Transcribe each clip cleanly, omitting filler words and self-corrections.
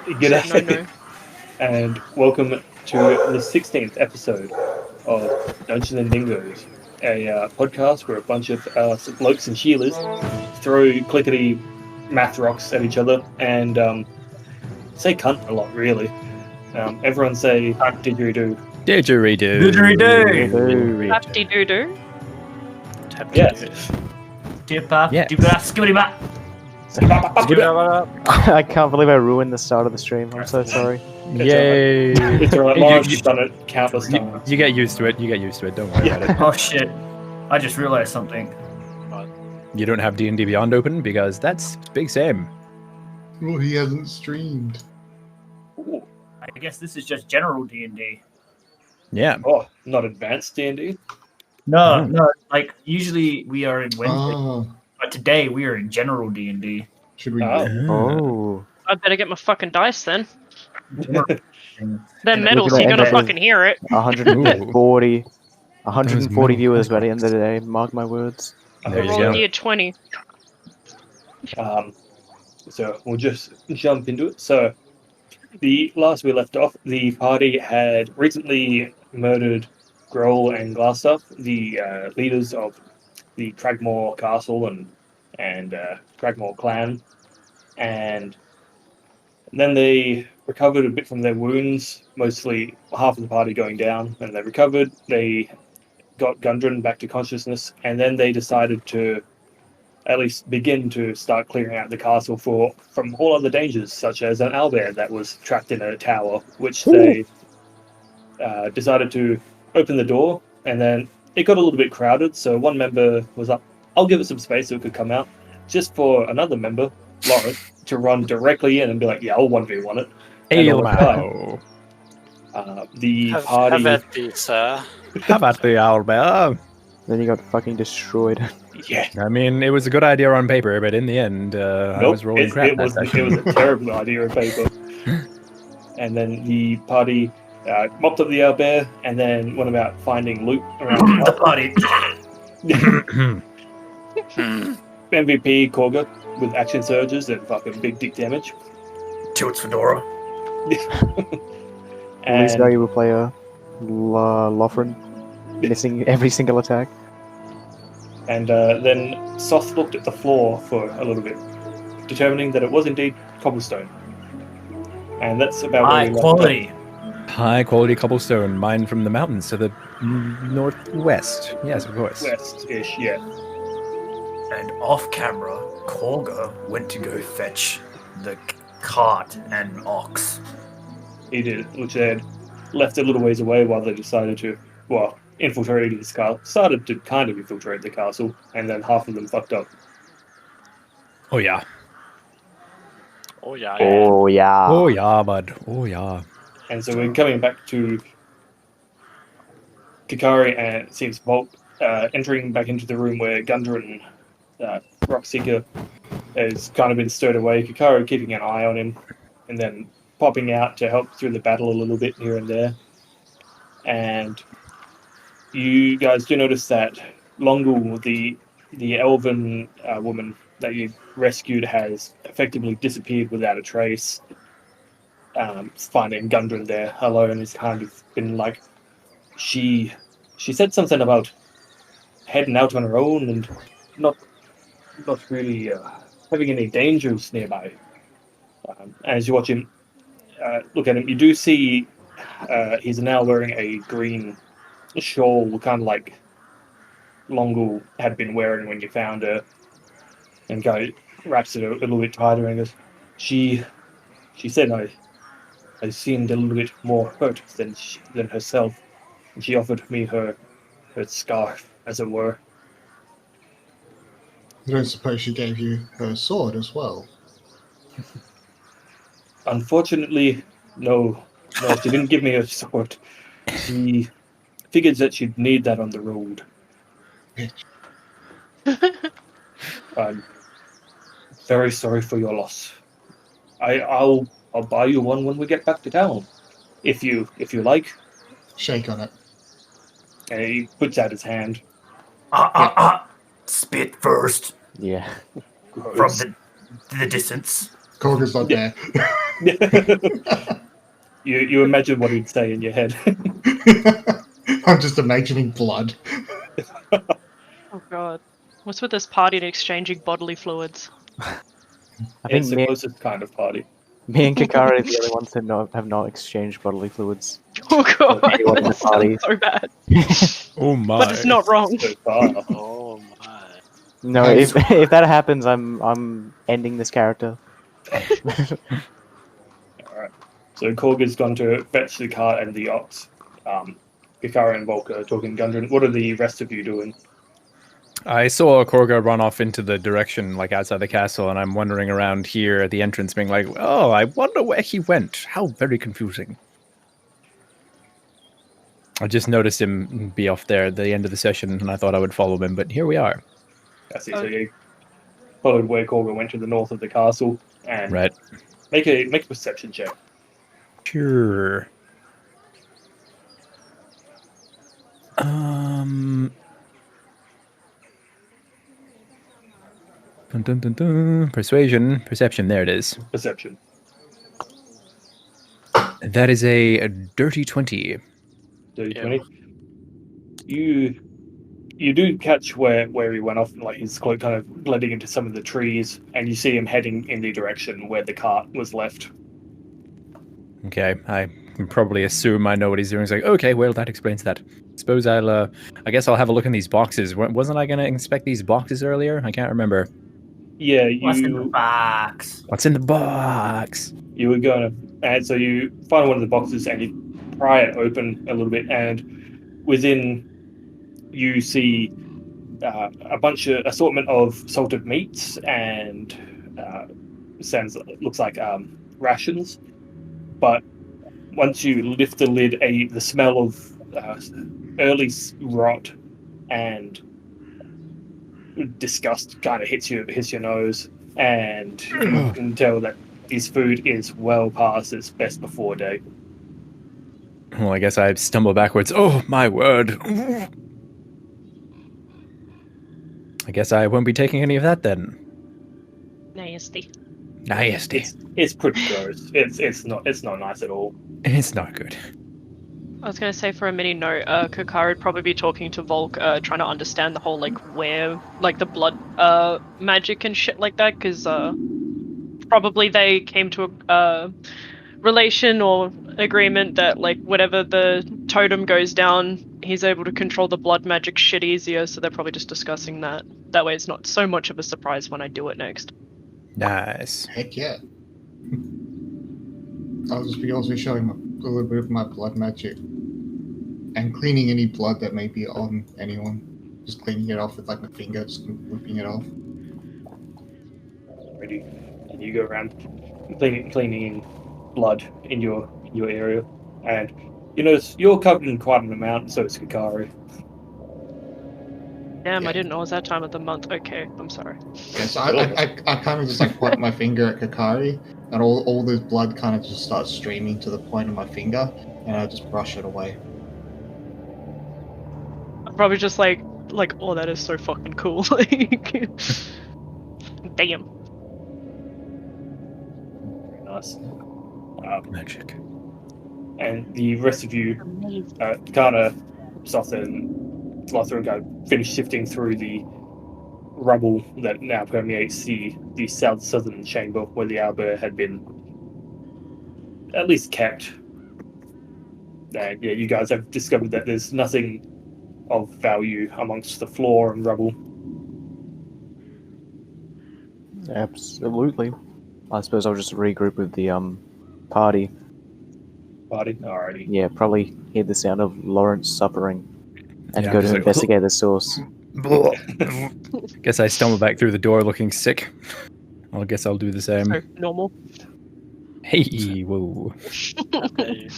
G'day, No. and welcome to the 16th episode of Dungeons and Dingoes, a podcast where a bunch of blokes and Sheilas throw clickety math rocks at each other and say cunt a lot, really. Everyone say didgeridoo. Didgeridoo. Didgeridoo. Happy doo doo. Yes. Yeah. Skibbity bop. I can't believe I ruined the start of the stream. I'm so sorry. Yay! It's alright, You- Lawrence you- has done it countless times. You get used to it. Don't worry about it. Oh shit! I just realized something. You don't have D&D Beyond open because that's Big Sam. Well, he hasn't streamed. Ooh. I guess this is just general D&D. Yeah. Oh, not advanced D&D? No, like usually we are in Wednesday, Ah, but today we are in general D&D. should we? Oh. Oh. I better get my fucking dice then. They're Look metal, at so that you're gonna end of fucking hear it. 140 140 Ooh. viewers by the end of the day. Mark my words. There you Roll go. near 20. So we'll just jump into it. So the last we left off, the party had recently murdered Grohl and Glassstuff, the leaders of the Cragmore Castle and Cragmore clan, and then they recovered a bit from their wounds, mostly half of the party going down, and they recovered. They got Gundren back to consciousness, and then they decided to at least begin to start clearing out the castle from all other dangers, such as an owlbear that was trapped in a tower, which they decided to open the door, and then it got a little bit crowded, so one member was up, I'll give it some space so it could come out, just for another member, Lauren, to run directly in and be like, yeah, I'll 1v1 it. And all the time, the party... Have at thee, sir. How about the owlbear? Then you got fucking destroyed. Yeah. I mean, it was a good idea on paper, but in the end, I Nope, was rolling crap. it was a terrible idea of paper. And then the party mopped up the owlbear and then went about finding loot around The party. MVP Korga with action surges and fucking big dick damage. Tilts Fedora. And Least valuable player, Lothrin, missing every single attack. And then Soth looked at the floor for a little bit, determining that it was indeed cobblestone. And that's about where High we left quality. High quality cobblestone mined from the mountains to the northwest. Yes, of course. West-ish, yeah. And off camera, Korga went to go fetch the cart and ox. He did, which they had left a little ways away while they decided to, well, infiltrate this castle. Started to kind of infiltrate the castle, and then half of them fucked up. Oh yeah. Oh yeah. Oh yeah. Oh yeah, bud. Oh yeah. And so we're coming back to Kikari and it seems Bolt entering back into the room where Gundren and Rockseeker has kind of been stirred away. Kikari keeping an eye on him and then popping out to help through the battle a little bit here and there. And you guys do notice that Longul, the elven woman that you rescued, has effectively disappeared without a trace. Finding Gundren there alone has kind of been like, she said something about heading out on her own and not really having any dangers nearby. As you watch him look at him, you do see he's now wearing a green shawl, kind of like Longul had been wearing when you found her, and wraps it a little bit tighter and goes, she said I seemed a little bit more hurt than herself, and she offered me her scarf, as it were. I don't suppose she gave you her sword as well. Unfortunately, no, she didn't give me a sword. She figured that she'd need that on the road. I'm very sorry for your loss. I'll buy you one when we get back to town, if you like. Shake on it. And he puts out his hand. Spit first Yeah. from the distance. Korga's not Yeah. there. You imagine what he'd say in your head. I'm just imagining blood. Oh god. What's with this party and exchanging bodily fluids? I It's think the closest kind of party. me and Kakari are the only ones that have not exchanged bodily fluids. Oh god, Anyone in the that sounds party. so bad. Oh my! But it's not wrong. So far. Oh my. No, Nice. if that happens, I'm ending this character. Alright. So Korga's gone to fetch the cart and the ox. Hikari and Volker are talking Gundren. What are the rest of you doing? I saw Korga run off into the direction, like outside the castle, and I'm wandering around here at the entrance, being like, "Oh, I wonder where he went. How very confusing." I just noticed him be off there at the end of the session, and I thought I would follow him, but here we are. I see. So you followed where Korga went to the north of the castle, and Right. make a perception check. Sure. Dun, dun, dun, dun. Perception. There it is. Perception. That is a dirty 20. Dirty Yeah. 20. You do catch where he went off, like he's kind of blending into some of the trees, and you see him heading in the direction where the cart was left. Okay, I can probably assume I know what he's doing. It's like, okay, well, that explains that. Suppose I guess I'll have a look in these boxes. Wasn't I going to inspect these boxes earlier? I can't remember. Yeah, What's in the box? What's in the box? you were going to, and so you find one of the boxes and you pry it open a little bit, and within you see a bunch of assortment of salted meats and looks like rations. But once you lift the lid, the smell of early rot and disgust kind of hits your nose, and you can tell that this food is well past its best before day. Well, I guess I stumble backwards. Oh, my word. I guess I won't be taking any of that then. Nasty. Nasty. It's pretty gross. It's not nice at all. It's not good. I was gonna say for a mini note, Kakari would probably be talking to Volk, trying to understand the whole the blood magic and shit like that, because probably they came to a relation or agreement that like whatever the totem goes down, he's able to control the blood magic shit easier. So they're probably just discussing that. That way, it's not so much of a surprise when I do it next. Nice. Heck yeah. I'll just be also showing a little bit of my blood magic and cleaning any blood that may be on anyone. Just cleaning it off with like my finger, just whipping it off. Already, and you go around cleaning blood in your area, and you notice you're covered in quite an amount. So is Hikari. Damn, Yeah. I didn't know it was that time of the month. Okay, I'm sorry. Yeah, so I kind of just like point my finger at Kakari, and all this blood kind of just starts streaming to the point of my finger, and I just brush it away. I'm probably just like, oh, that is so fucking cool. Like, damn. Very nice. Magic. And the rest of you kind of Slother and go finish sifting through the rubble that now permeates the southern chamber where the arbor had been at least kept. And yeah, you guys have discovered that there's nothing of value amongst the floor and rubble. Absolutely. I suppose I'll just regroup with the party. Party, alrighty. Yeah, probably hear the sound of Lawrence suffering and Yeah, go I'm to just like, investigate the source. Guess I stumble back through the door looking sick. Well, I guess I'll do the same. So normal. Hey, whoa. Okay.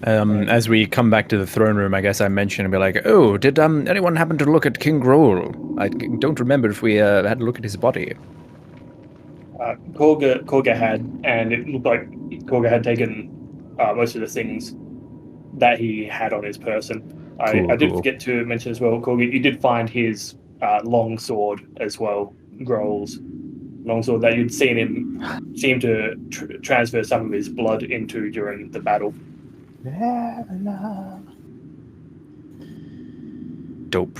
As we come back to the throne room, I guess I mention and be like, "Oh, did anyone happen to look at King Grohl? I don't remember if we had a look at his body." Korga had, and it looked like Korga had taken most of the things that he had on his person. I did cool. forget to mention as well, Corgi, you did find his long sword as well, Grohl's long sword that you'd seen him seem to transfer some of his blood into during the battle. Dope.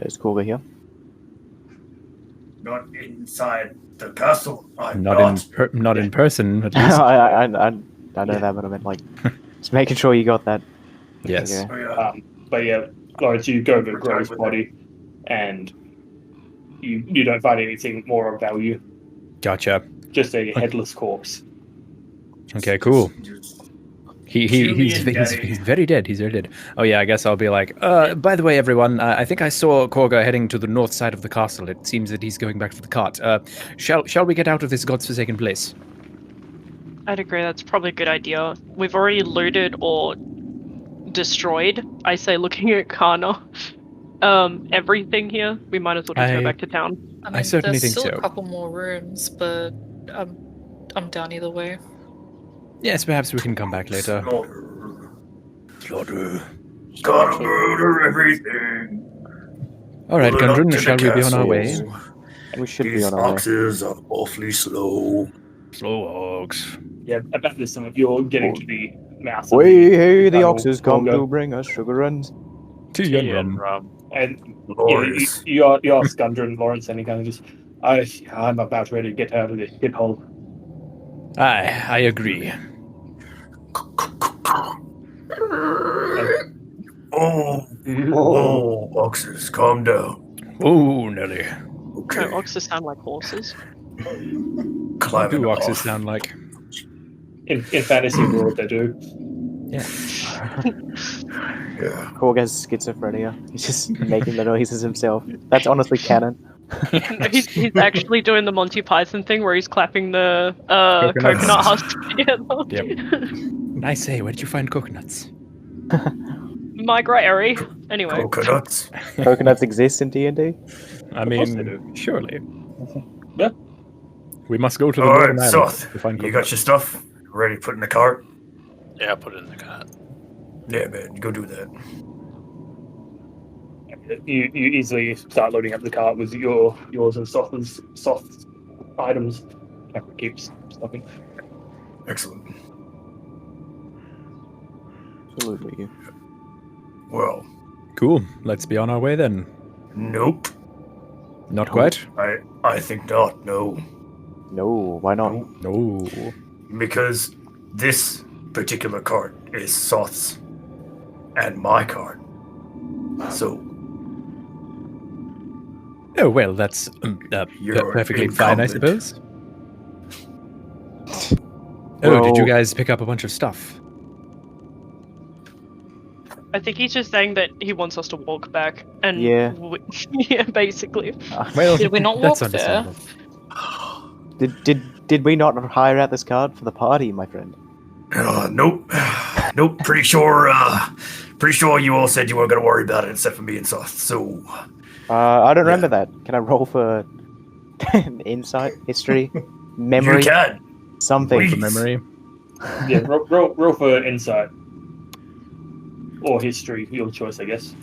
Is Korga here? Not inside the castle. I'm Not in person, at least. I know that, but I meant like just making sure you got that. Yes. Okay. Oh, yeah. But yeah, Lawrence, you go over Grohl's body, and you don't find anything more of value. Gotcha. Just a headless corpse. Okay, cool. He's Daddy. very dead. He's very dead. Oh yeah, I guess I'll be like, by the way, everyone, I think I saw Korga heading to the north side of the castle. It seems that he's going back to the cart. Shall we get out of this godforsaken place? I'd agree. That's probably a good idea. We've already looted or destroyed. I say, looking at Kana, everything here. We might as well just go back to town. I mean, certainly there's think still so. a couple more rooms, but I'm down either way. Yes, perhaps we can come back later. Slaughter. Gotta murder everything. All right, Pull it up Gundren, to shall the we be on our way? castle. We should be These on our way. oxes are awfully slow. Slow ox. Yeah, about this time, you're getting to the mouth. of Way, hey, the tunnel, oxes come Korga. to bring us sugar and Tea and Tea and rum. rum. And Glorious. you ask Gundren, Lawrence, and he kind of just, I'm about ready to get out of this shithole. I agree. Oh, oxes, calm down. Oh, Nelly. Okay, No, oxes sound like horses. What climbing do oxes off. sound like? In fantasy world, they do. Yeah. Yeah. Korg has schizophrenia. He's just making the noises himself. That's honestly canon. he's actually doing the Monty Python thing where he's clapping the Coconuts. coconut husks together. Yep. I say, where did you find coconuts? Migratory. Anyway. Coconuts. Coconuts exist in D&D? I course they mean, surely. Yeah. We must go to the All Northern right, Island Soth, to find you got coconuts. your stuff ready to put in the cart? Yeah, put it in the cart. Yeah, man, go do that. You easily start loading up the cart with yours and soft items. Camera keeps stopping. Excellent. Absolutely. Well, Cool. Let's be on our way then. nope. Not quite? I think not, no. No, why not? No. Because this particular cart is Soth's and my cart. So, Oh, well, that's You're perfectly fine, I incumbent. suppose. Oh, did you Well- guys pick up a bunch of stuff? I think he's just saying that he wants us to walk back. And Yeah. yeah, basically. Well, Did we not that's walk there? understandable. Did we not hire out this card for the party, my friend? nope. Nope, pretty sure you all said you weren't going to worry about it except for me and Soth. So, I don't remember that. Can I roll for insight, history, memory, you can. something? Please. From memory. Yeah, roll for insight. Or history, your choice, I guess.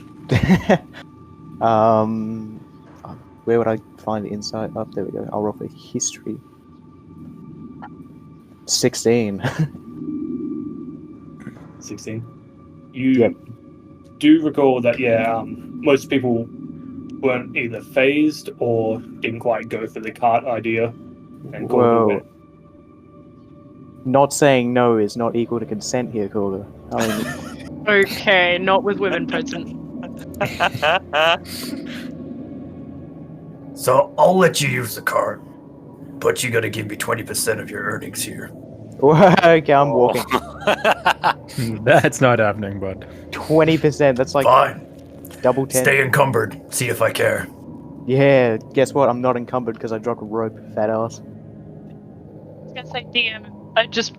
Where would I find the insight? Oh, there we go. I'll roll for history. 16. 16. You Yep. do recall that, most people weren't either phased or didn't quite go for the cart idea. And called Whoa. it. Not saying no is not equal to consent here, Korga. I mean, Okay, not with women present. So, I'll let you use the cart, but you got to give me 20% of your earnings here. okay, I'm walking. That's not happening, bud. 20%, that's like Fine. double 10. Stay encumbered. See if I care. Yeah, guess what? I'm not encumbered because I dropped a rope, fat ass. I was gonna say, DM, I just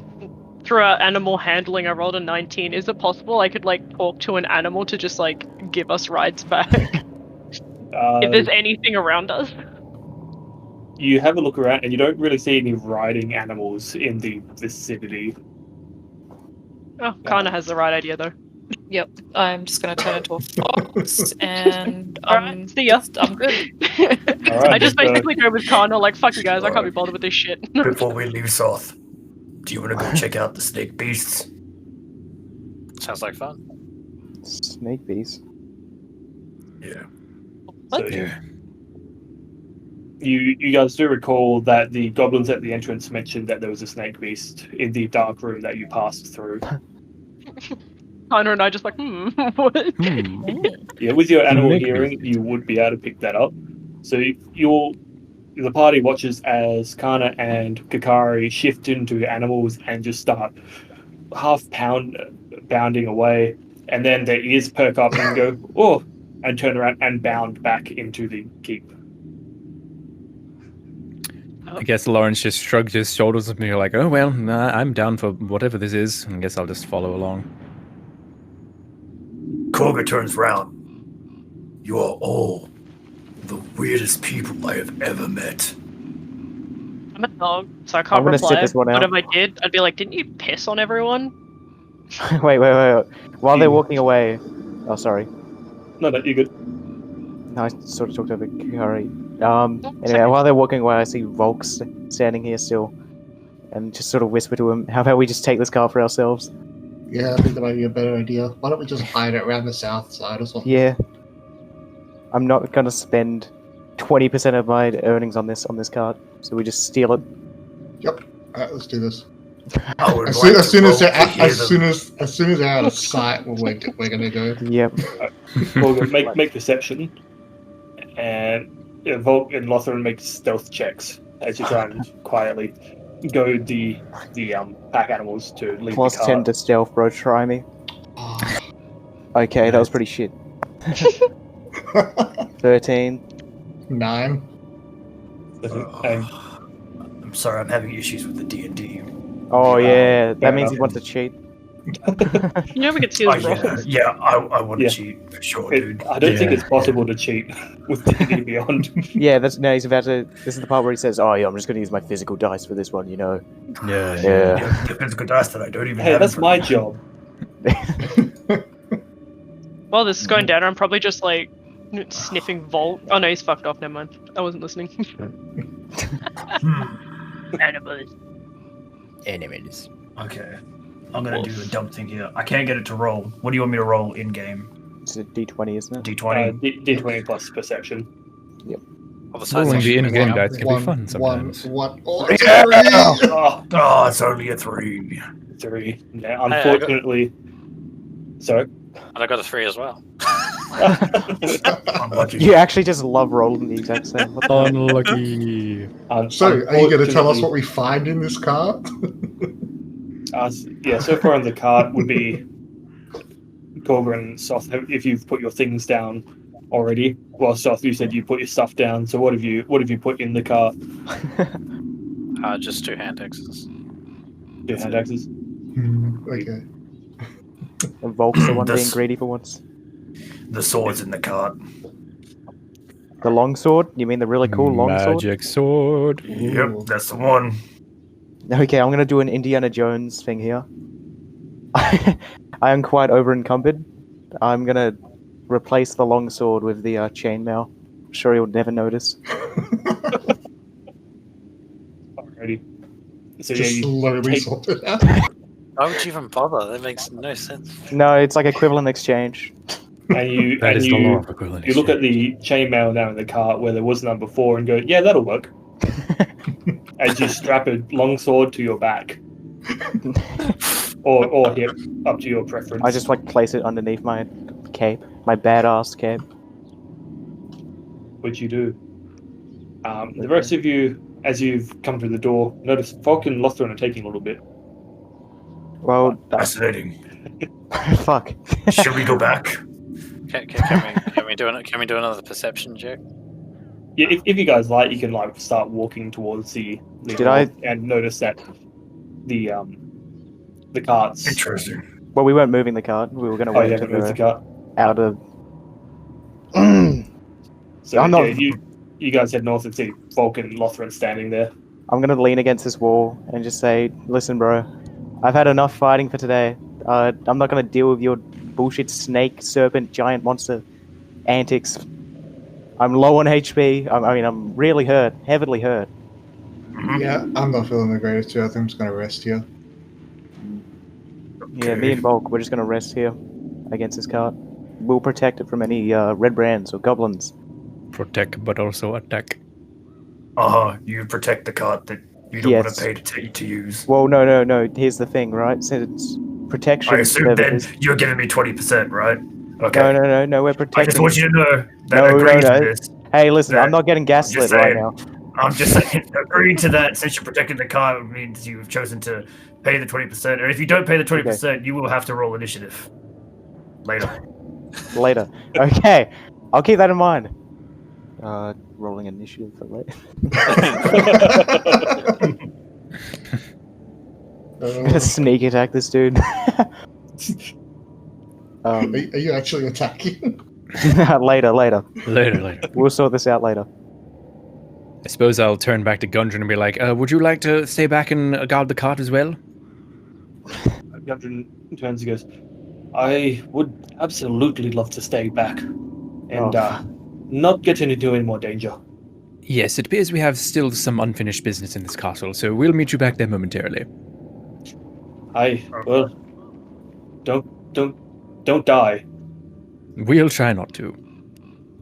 through our animal handling, I rolled a 19. Is it possible I could talk to an animal to just give us rides back? If there's anything around us. You have a look around and you don't really see any riding animals in the vicinity. Oh, Kana has the right idea though. Yep. I'm just gonna turn into a fox, and Alright, see ya. I'm good. Alright, I just so- basically go with Connor, like, fuck you guys, I can't be Alright. bothered with this shit. Before we leave South, do you want to go check out the snake beasts? Sounds like fun. Snake bees. Yeah. So What? you guys do recall that the goblins at the entrance mentioned that there was a snake beast in the dark room that you passed through. Connor and I just like, what? Yeah, with your animal Snake hearing, you would be able to pick that up. So the party watches as Kana and Kakari shift into animals and just start bounding away, and then their ears perk up and go, oh, and turn around and bound back into the keep. I guess Lawrence just shrugged his shoulders at me, like, oh, well, nah, I'm down for whatever this is. I guess I'll just follow along. Koga turns round. You are all the weirdest people I have ever met. I'm a dog, so I I'm can't gonna sit reply. this one But out. if I did, I'd be like, didn't you piss on everyone? wait. While they're walking away... Oh, sorry. No, you're good. No, I sort of talked over Kari. Anyway, sorry. while they're walking away, I see Volk's standing here still. And just sort of whisper to him, how about we just take this car for ourselves? Yeah, I think that might be a better idea. Why don't we just hide it around the south side or something? Yeah. I'm not gonna spend 20% of my earnings on this card, so we just steal it. Yep. Alright, let's do this. I would As like soon to as they're vote to hear as them. soon as they're out of sight, we're gonna go. Yep. Well, make perception, and Volk and Lothran make stealth checks as you try and quietly goad the pack animals to leave Plus the car. 10 to stealth, bro. Try me. Oh, Okay, that was pretty shit. 13. 9. And I'm sorry, I'm having issues with the D&D. Oh yeah, that fair means he enough. wants to cheat. You never get to see Oh, his rolls. I want to Yeah. cheat for sure, dude. I don't think Yeah. it's possible to cheat with D&D Beyond. Yeah, he's about to. This is the part where he says, "Oh yeah, I'm just gonna use my physical dice for this one," you know. Yeah. Yeah. The physical dice that I don't even Hey, have. that's in my front job. While this is going down, I'm probably just like sniffing Volt. Oh no, he's fucked off. Never mind. I wasn't listening. Animals. Enemies. Okay. I'm gonna do a dumb thing here. I can't get it to roll. What do you want me to roll in game? It's a D20, isn't it? D20? D20 plus perception. Well, the Rolling size the of in-game it. dice can be fun sometimes. One. Oh, Yeah! Oh, Oh, it's only a 3. 3. Yeah, unfortunately. Sorry. And I got a 3 as well. Unlucky. You actually just love rolling the exact same. What the- Unlucky. So, are you going to tell us Unfortunately- what we find in this car? Yeah, so far on the card would be Korga and Soth. If you've put your things down already, well, Soth, you said you put your stuff down. So what have you put in the car? Just 2 hand axes. 2 hand axes. Okay. And Volk's the one being This- greedy for once. The sword's in the cart. The longsword? You mean the really cool longsword? Magic sword. Yep, that's the one. Okay, I'm gonna do an Indiana Jones thing here. I am quite over encumbered. I'm gonna replace the longsword with the chainmail. I'm sure he'll never notice. Alrighty. So Just yeah, you slowly take- sort it out. Why would you even bother? That makes no sense. No, it's like equivalent exchange. and you That and is the law you of equivalent you look at exchange. the chainmail now in the cart where there was none before and go, yeah, that'll work. As you strap a longsword to your back or hip, up to your preference. I just like place it underneath my cape, my badass cape. Which you do. The rest of you, as you've come through the door, notice Falk and Lothran are taking a little bit. Well, Fascinating. fuck. Should we go back? Can we do another perception check? Yeah, if you guys like, you can like start walking towards the Did I- north and notice that the carts. Interesting. Well, we weren't moving the cart. We were gonna Oh, wait you until haven't moved the they're cart. out of. So I'm not- yeah, you guys head north and see Falk and Lothran standing there. I'm gonna lean against this wall and just say, "Listen, bro, I've had enough fighting for today. I'm not gonna deal with your bullshit snake, serpent, giant monster antics. I'm low on HP. I'm really hurt, heavily hurt. Yeah, I'm not feeling the greatest too. I think I'm just gonna rest here. Yeah, me and Bulk, we're just gonna rest here against this cart. We'll protect it from any red brands or goblins. Protect, but also attack. You protect the cart that you don't want to pay to use. Well, no. Here's the thing, right? Since protection. I assume then you're giving me 20%, right? Okay. No. We're protecting. I just want you to know that agreeing to this. Hey, listen, I'm not getting gaslit right now. I'm just saying, agreeing to that, since you're protecting the car, means you've chosen to pay the 20%. And if you don't pay the 20%, you will have to roll initiative. Later. Okay. I'll keep that in mind. Rolling initiative for later. I'm gonna sneak attack this dude. Are you actually attacking? Later. Later. We'll sort this out later. I suppose I'll turn back to Gundren and be like, would you like to stay back and guard the cart as well? Gundren turns and goes, I would absolutely love to stay back and not get into any more danger. Yes, it appears we have still some unfinished business in this castle, so we'll meet you back there momentarily. Well, don't die. We'll try not to.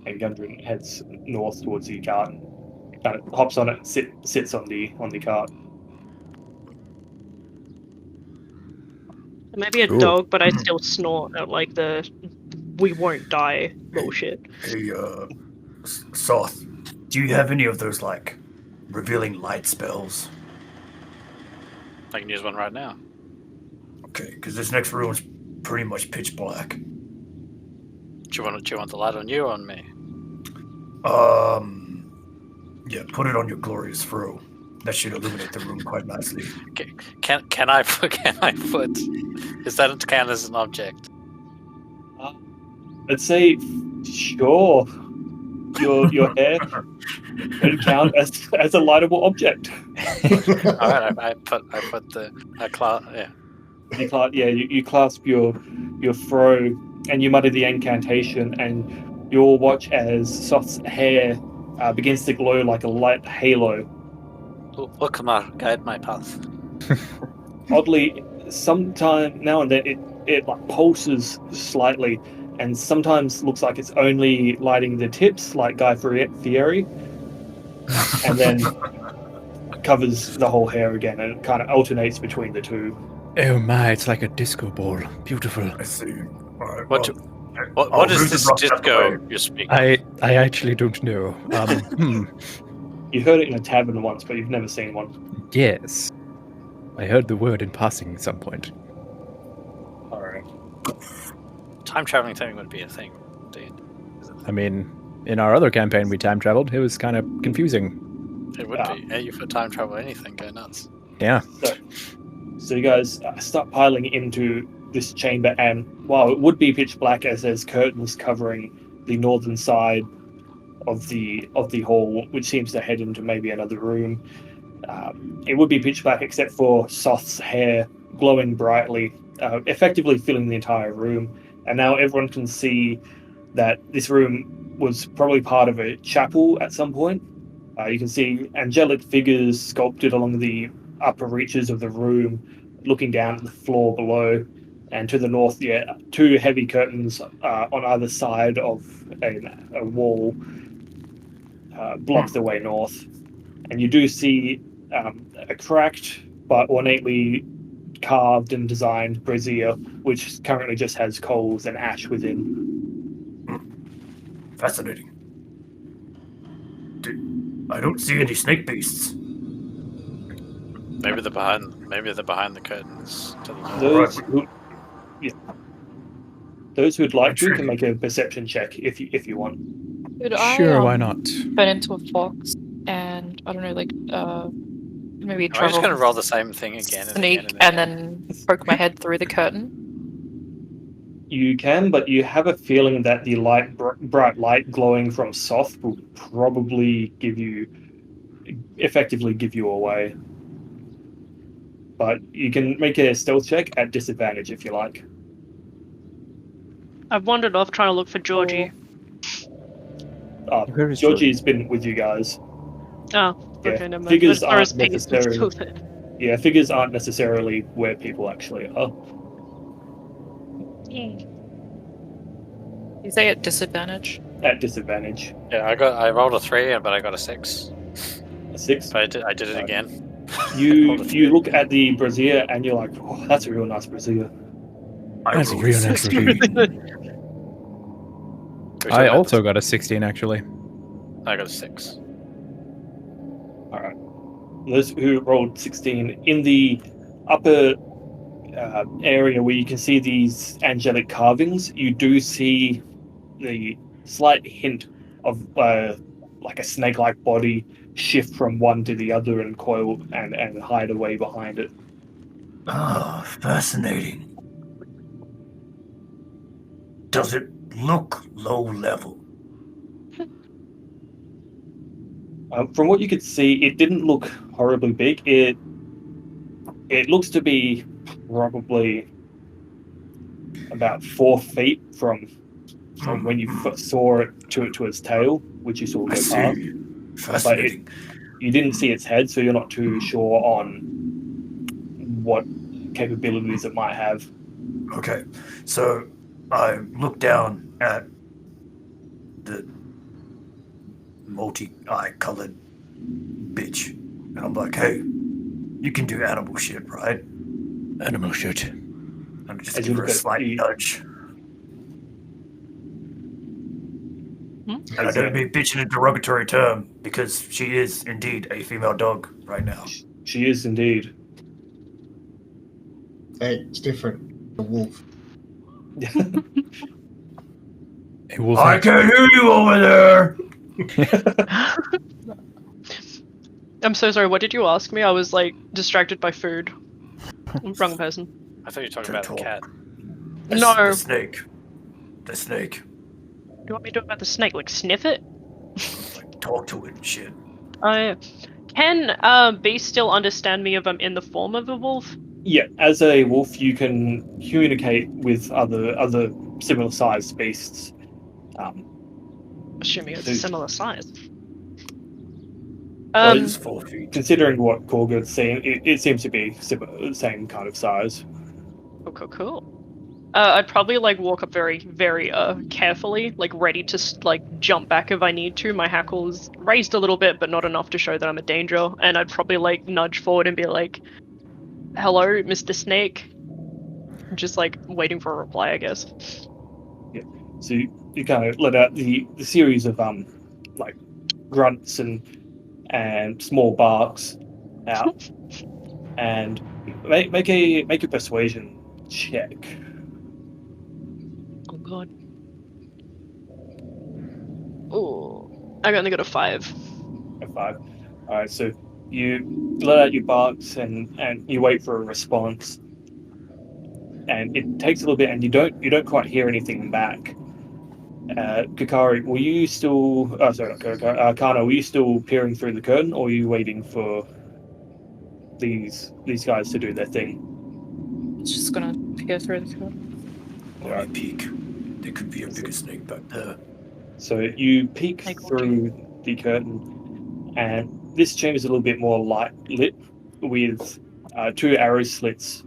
And Gundren heads north towards the cart and kind of hops on it and sits on the cart. Maybe a dog, but I still snort at like the "we won't die" bullshit. Hey, Soth, do you have any of those like revealing light spells? I can use one right now. Okay, because this next room is pretty much pitch black. Do you want the light on you or on me? Yeah, put it on your glorious throw. That should illuminate the room quite nicely. Okay. Can I foot? Is that a count as an object? I'd say sure. Your hair would count as a lightable object. All right, I put the yeah. You clasp your throw and you mutter the incantation, and you'll watch as Soth's hair begins to glow like a light halo. Ukamar, guide my path. Oddly, sometime now and then it like pulses slightly, and sometimes looks like it's only lighting the tips, like Guy Fieri, and then covers the whole hair again, and it kind of alternates between the two. Oh my, it's like a disco ball. Beautiful. I see. Right, what is this disco you're speaking? I actually don't know. You heard it in a tavern once, but you've never seen one. Yes. I heard the word in passing at some point. Alright. Time traveling thing would be a thing, indeed. I mean, in our other campaign we time traveled. It was kind of confusing. It would be. Yeah, you for time travel anything, go nuts. Yeah. So you guys start piling into this chamber, and while it would be pitch black as there's curtains covering the northern side of the hall, which seems to head into maybe another room, it would be pitch black except for Soth's hair glowing brightly, effectively filling the entire room. And now everyone can see that this room was probably part of a chapel at some point. You can see angelic figures sculpted along the upper reaches of the room, looking down at the floor below. And to the north, two heavy curtains on either side of a wall block the way north. And you do see a cracked but ornately carved and designed brazier, which currently just has coals and ash within. Fascinating. I don't see any snake beasts. Maybe they're behind the curtains to the north. Those who'd like to can make a perception check if you want. Could Sure, I, why not? turn into a fox and I don't know, like maybe I'm travel, just gonna roll the same thing again. sneak, and then poke my head through the curtain. You can, but you have a feeling that the bright light glowing from Soth will probably effectively give you away. But you can make a stealth check at disadvantage if you like. I've wandered off trying to look for Georgie. Where is Georgie's been with you guys. Oh, Yeah, okay, never mind. figures As far as aren't Pete is still necessarily. there. Yeah, figures aren't necessarily where people actually are. You say at disadvantage? At disadvantage. Yeah, I rolled a 3, but I got a 6. A 6. But I did it Right. again. You Rolled a you 3. look at the brazier and you're like, oh, that's a real nice brazier. That's a rolled real nice 16. I also got a 16, actually. I got a 6. All right. Those who rolled 16 in the upper area where you can see these angelic carvings, you do see the slight hint of like a snake-like body shift from one to the other and coil and hide away behind it. Ah, fascinating. Does it look low level? From what you could see, it didn't look horribly big. It looks to be probably about 4 feet from when you first saw it to its tail, which you saw go I past. see. Fascinating. You didn't see its head, so you're not too sure on what capabilities it might have. Okay, so I look down at the multi-eye colored bitch, and I'm like, hey, you can do animal shit, right? Animal shit. I'm just As give you her a look at slight the- nudge. And I don't mean bitch in a derogatory term, because she is indeed a female dog right now. She is indeed. Hey, it's different. A wolf. Hey, wolf. I can hear you over there! I'm so sorry, what did you ask me? I was like distracted by food. Wrong person. I thought you were talking To about the cat. talk. No. The snake. The snake. You want me to do about the snake? Like sniff it? Like, talk to it and shit. Can beasts still understand me if I'm in the form of a wolf? Yeah, as a wolf, you can communicate with other similar sized beasts. Assuming it's So- similar size. Well, It's 4 feet. Considering what Korgur's seen, it seems to be similar, same kind of size. Cool. I'd probably like walk up very, very carefully, like ready to like jump back if I need to. My hackle's raised a little bit, but not enough to show that I'm a danger. And I'd probably like nudge forward and be like, "Hello, Mr. Snake." Just like waiting for a reply, I guess. So you kind of let out the series of like grunts and small barks out, and make a persuasion check. Oh god. Oh, I only got a 5. A 5. All right, so you let out your barks and you wait for a response, and it takes a little bit, and you don't quite hear anything back. Kakari, were you still? Oh, sorry, not Kakari. Kana, were you still peering through the curtain, or were you waiting for these guys to do their thing? It's just gonna peer through the curtain. Alright, peek. There could be a bigger snake back there. So you peek Like, through the curtain, and this chamber is a little bit more light lit, with 2 arrow slits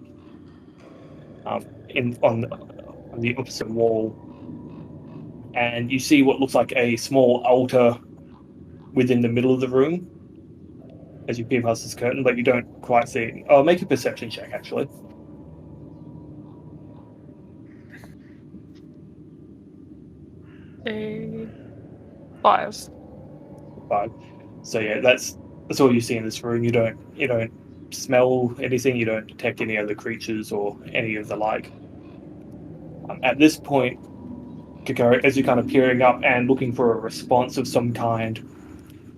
on the opposite wall, and you see what looks like a small altar within the middle of the room as you peer past this curtain, but you don't quite see it. Oh, make a perception check, actually. A 5. 5. So yeah, that's all you see in this room. You don't smell anything. You don't detect any other creatures or any of the like. At this point, Kakari, as you're kind of peering up and looking for a response of some kind,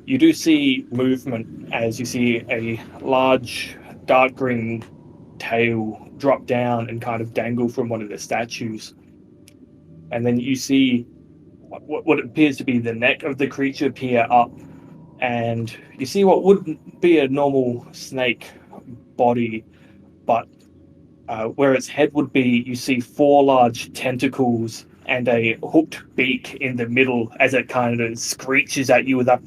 you do see movement as you see a large dark green tail drop down and kind of dangle from one of the statues. And then you see what appears to be the neck of the creature peer up, and you see what would be a normal snake body, but where its head would be, you see 4 large tentacles and a hooked beak in the middle as it kind of screeches at you with a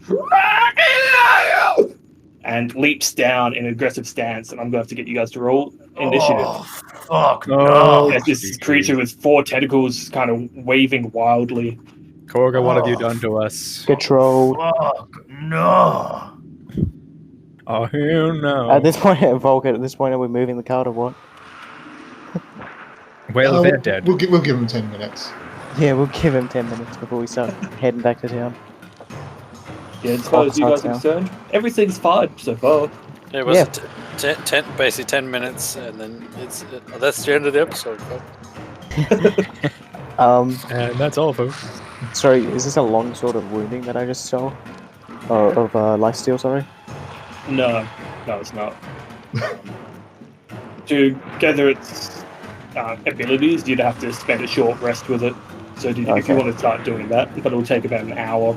and leaps down in an aggressive stance. And I'm going to have to get you guys to roll initiative. Oh, fuck Oh, no. As this creature with 4 tentacles kind of waving wildly. Korga, what have you done to us? Get trolled. Fuck no. Oh, hell no. At this point, Volk, at this point, are we moving the card or what? Well, they're dead. We'll give him 10 minutes. Yeah, we'll give him 10 minutes before we start heading back to town. Yeah, as far as you guys are concerned, everything's fine so far. It was Yeah. basically 10 minutes, and then that's the end of the episode. Folks. And that's all, folks. Sorry, is this a long sword of wounding that I just saw? Of lifesteal, sorry? No, it's not. To gather its abilities, you'd have to spend a short rest with it. So if you want to start doing that, but it'll take about an hour.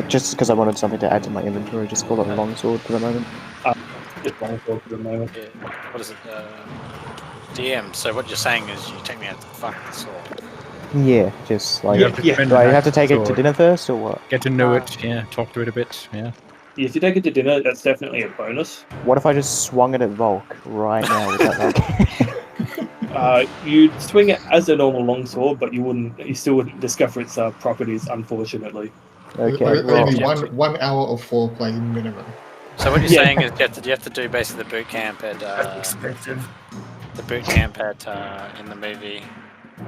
Just because I wanted something to add to my inventory, just call it a long sword for the moment. Just long sword for the moment. Yeah. What is it? DM. So what you're saying is you take me out to fuck the sword. Yeah, just like... Yeah. Do I have to take it to dinner first, or what? Get to know it, yeah. Talk to it a bit, yeah. If you take it to dinner, that's definitely a bonus. What if I just swung it at Volk right now? Would that, like... You'd swing it as a normal longsword, but you still wouldn't discover its properties, unfortunately. Okay, Only well, 1 hour of foreplay minimum. So what you're saying is you have to do basically the boot camp at That's expensive. in the movie.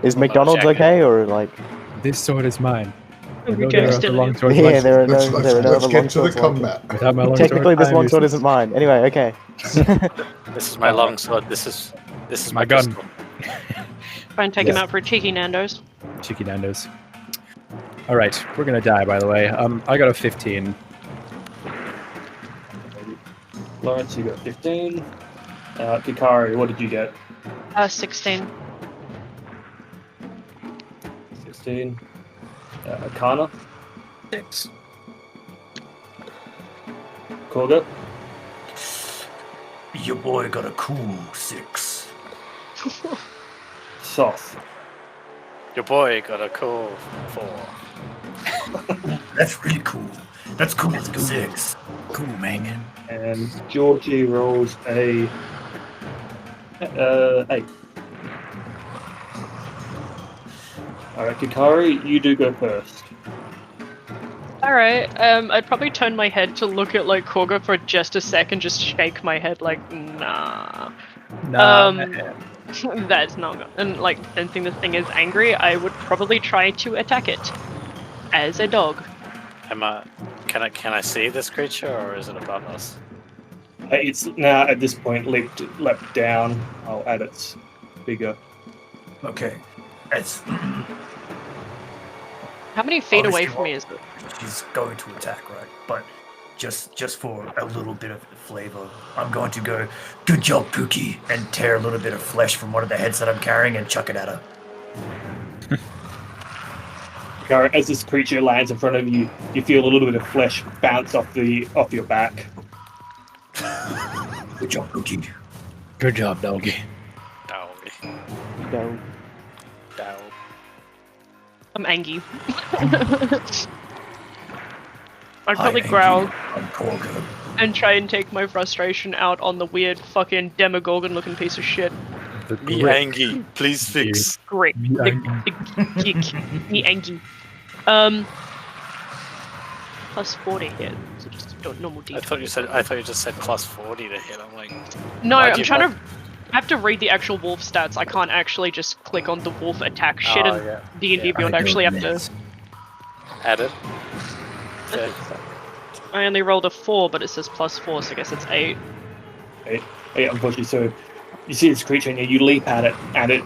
is McDonald's Jacket. okay, or like... This sword is mine. We I go know still the long in. sword Yeah, there are Let's no other get to the longswords like it. combat. Without my long Technically, sword, this I'm longsword useless. isn't mine. Anyway, okay. This is my long sword. This is My gun. pistol. Try and take him out for a cheeky Nando's. Cheeky Nando's. Alright, we're gonna die, by the way. I got a 15. Lawrence, you got 15. Kikari, what did you get? 16. 16. Kana, 6. Korga, Your boy got a cool 6. Soth. Your boy got a cool 4. That's really cool. That's cool. 6. Cool, man. And Georgie rolls a 8. Alright, Kikari, you do go first. Alright, I'd probably turn my head to look at like Korga for just a second, just shake my head like, nah. That's not good. And like, sensing this thing is angry, I would probably try to attack it. As a dog. Can I see this creature, or is it above us? It's now at this point leapt down. I'll add its figure. Okay. It's How many feet away Obviously, from me is it? she's going to attack, right? But just for a little bit of flavor, I'm going to go, good job, Pookie, and tear a little bit of flesh from one of the heads that I'm carrying and chuck it at her. Kikari, as this creature lands in front of you, you feel a little bit of flesh bounce off your back. Good job, Pookie. Good job, doggy. Go. I'm angry. I'd probably growl I'm Korga. and try and take my frustration out on the weird fucking Demogorgon looking piece of shit. Me angry, please fix. Great. Me Me angry. Plus 40 hit. So just do a normal D. I thought you just said plus 40 to hit. I'm like, No, why'd I'm you trying to. I have to read the actual wolf stats. I can't actually just click on the wolf attack shit and yeah. D&D Beyond. I actually have to. add it. Okay. I only rolled a 4, but it says plus 4, so I guess it's 8. 8, unfortunately. So you see this creature and you leap at it, and it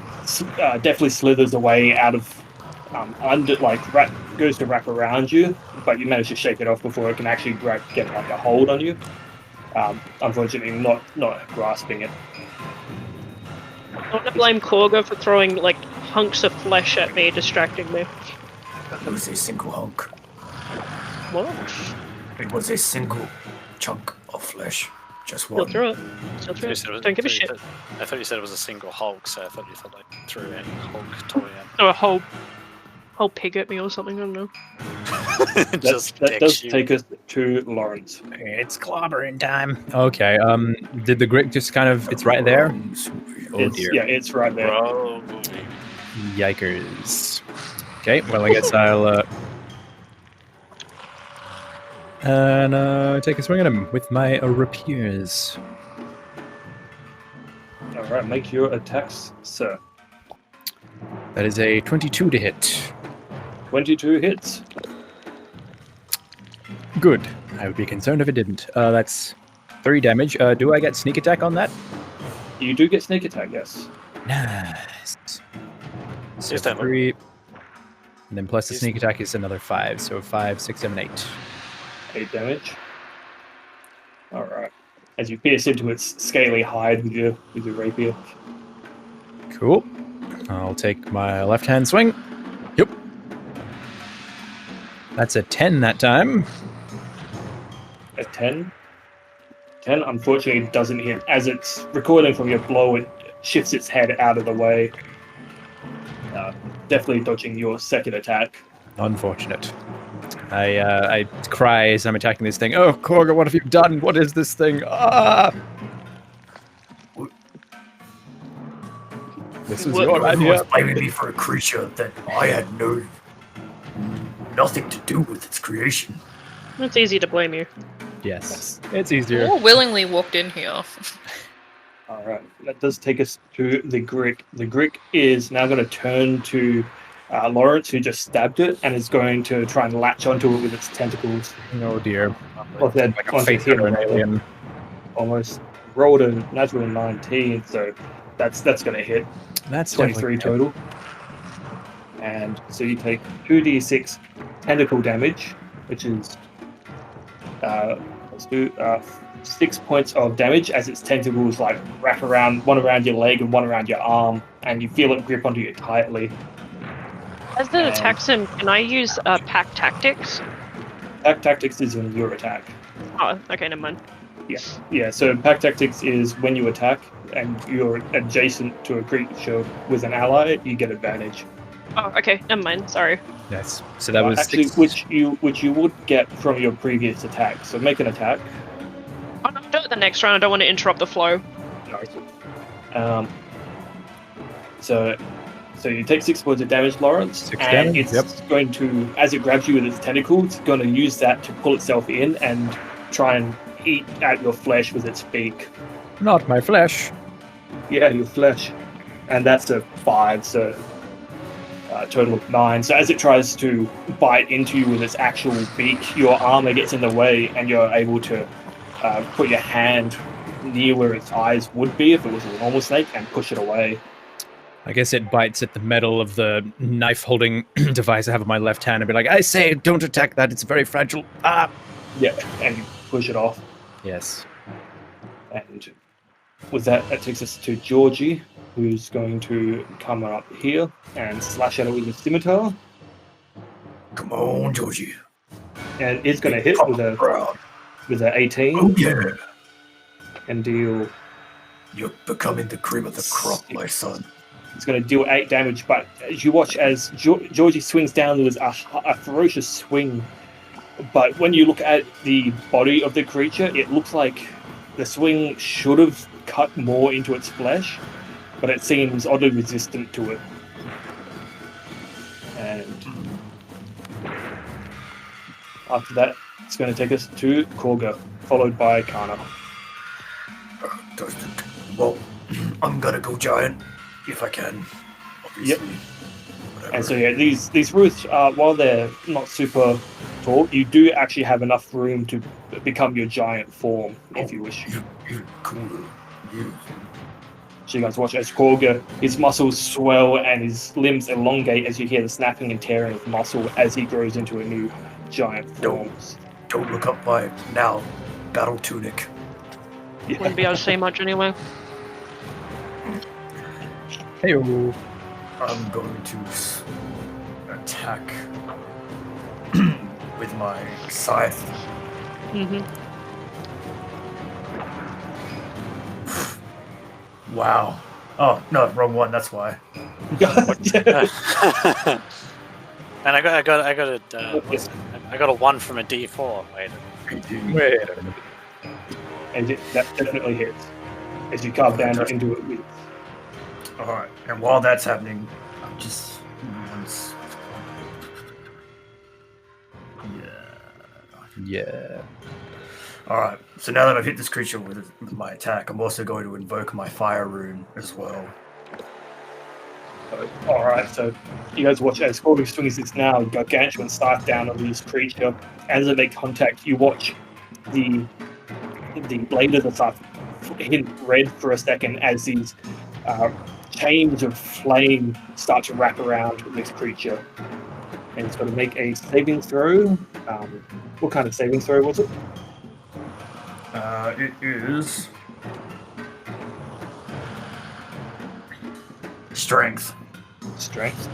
definitely slithers away out of under, like goes to wrap around you, but you manage to shake it off before it can actually get like a hold on you. Unfortunately, not grasping it. I want to blame Korga for throwing like hunks of flesh at me, distracting me. It was a single hunk. What? It was a single chunk of flesh. Just Still one. through it. Still through it. Don't give a shit. I thought you said it was a single Hulk, so I thought you thought like threw a Hulk toy in. Or a whole I'll pig at me or something. I don't know. Just that does dicks you. take us to Lawrence. It's clobbering time. Okay. Did the Grig just kind of? It's right there. Oh It's, dear. yeah, it's right there. Bro. Yikers. Okay. Well, I guess I'll take a swing at him with my rapiers. All right, make your attacks, sir. That is a 22 to hit. 22 hits. Good. I would be concerned if it didn't. That's 3 damage. Do I get sneak attack on that? You do get sneak attack, yes. Nice. So Yes, that 3. And then plus the Yes. sneak attack is another 5. So 5, 6, 7, 8. 8 damage. All right. As you pierce into its scaly hide with your rapier. Cool. I'll take my left hand swing. Yep. That's a 10 that time. A 10. 10 unfortunately doesn't hit. As it's recoiling from your blow, it shifts its head out of the way. Definitely dodging your second attack. Unfortunate. I cry as I'm attacking this thing. Oh, Korga, what have you done? What is this thing? Ah! This was your idea. Everyone's blaming me for a creature that I had nothing to do with its creation. It's easy to blame you. Yes, it's easier. Or willingly walked in here. All right. That does take us to the Grick. The Grick is now going to turn to Lawrence, who just stabbed it, and is going to try and latch onto it with its tentacles. Oh dear. Well, they're Like a onto face him, of an alien. almost rolled a natural 19, so that's going to hit. That's 23 total. And so you take 2d6 tentacle damage, which is 6 points of damage as its tentacles like wrap around, one around your leg and one around your arm, and you feel it grip onto you tightly. As it attacks him, can I use pack tactics? Pack tactics is in your attack. Oh, okay, never mind. Yeah, so pack tactics is when you attack and you're adjacent to a creature with an ally, you get advantage. Oh, okay, never mind. Sorry. Yes. So that was actually 6. which you would get from your previous attack. So make an attack. Oh, no, do it the next round. I don't want to interrupt the flow. So you take 6 points of damage, Lawrence, 6 and damage, it's going to, as it grabs you with its tentacles, it's going to use that to pull itself in and try and eat at your flesh with its beak. Not my flesh. Yeah, your flesh. And that's a 5, so total of 9. So as it tries to bite into you with its actual beak, your armor gets in the way and you're able to put your hand near where its eyes would be if it was a normal snake and push it away. I guess it bites at the metal of the knife-holding device I have in my left hand and be like, I say, don't attack that. It's very fragile. Ah! Yeah, and you push it off. Yes. And with that, that takes us to Georgie, who's going to come up here and slash at it with a scimitar. Come on, Georgie. And it's going to hit with a 18 Oh yeah, and deal. you're becoming the cream of the crop, my son. It's going to deal 8 damage, but as you watch as Georgie swings down with a ferocious swing, but when you look at the body of the creature, it looks like the swing should have cut more into its flesh, but it seems oddly resistant to it. And after that, it's going to take us to Korga, followed by Kana. Well, I'm gonna go giant if I can. Obviously. Whatever. And so yeah, these Ruths, while they're not super tall, you do actually have enough room to become your giant form if you wish. You're cool. You. So you guys watch as Korga, his muscles swell and his limbs elongate as you hear the snapping and tearing of muscle as he grows into a new giant form. Don't look up my now battle tunic. Yeah. Wouldn't be able to say much anyway. Hey, I'm going to attack with my scythe. Mm-hmm. Wow. Oh, no, wrong one, that's why. And I got a 1 from a D4. Wait. Wait a minute. And that definitely hits as you carve down into it with. Alright, and while that's happening, I'm just. Yeah. Alright, so now that I've hit this creature with my attack, I'm also going to invoke my fire rune as well. Alright, so you guys watch as Corbin swings this now gargantuan scythe down on this creature. As they make contact, you watch the blade of the scythe hit red for a second as these chains of flame start to wrap around this creature. And it's going to make a saving throw. What kind of saving throw was it? It is strength. Strength.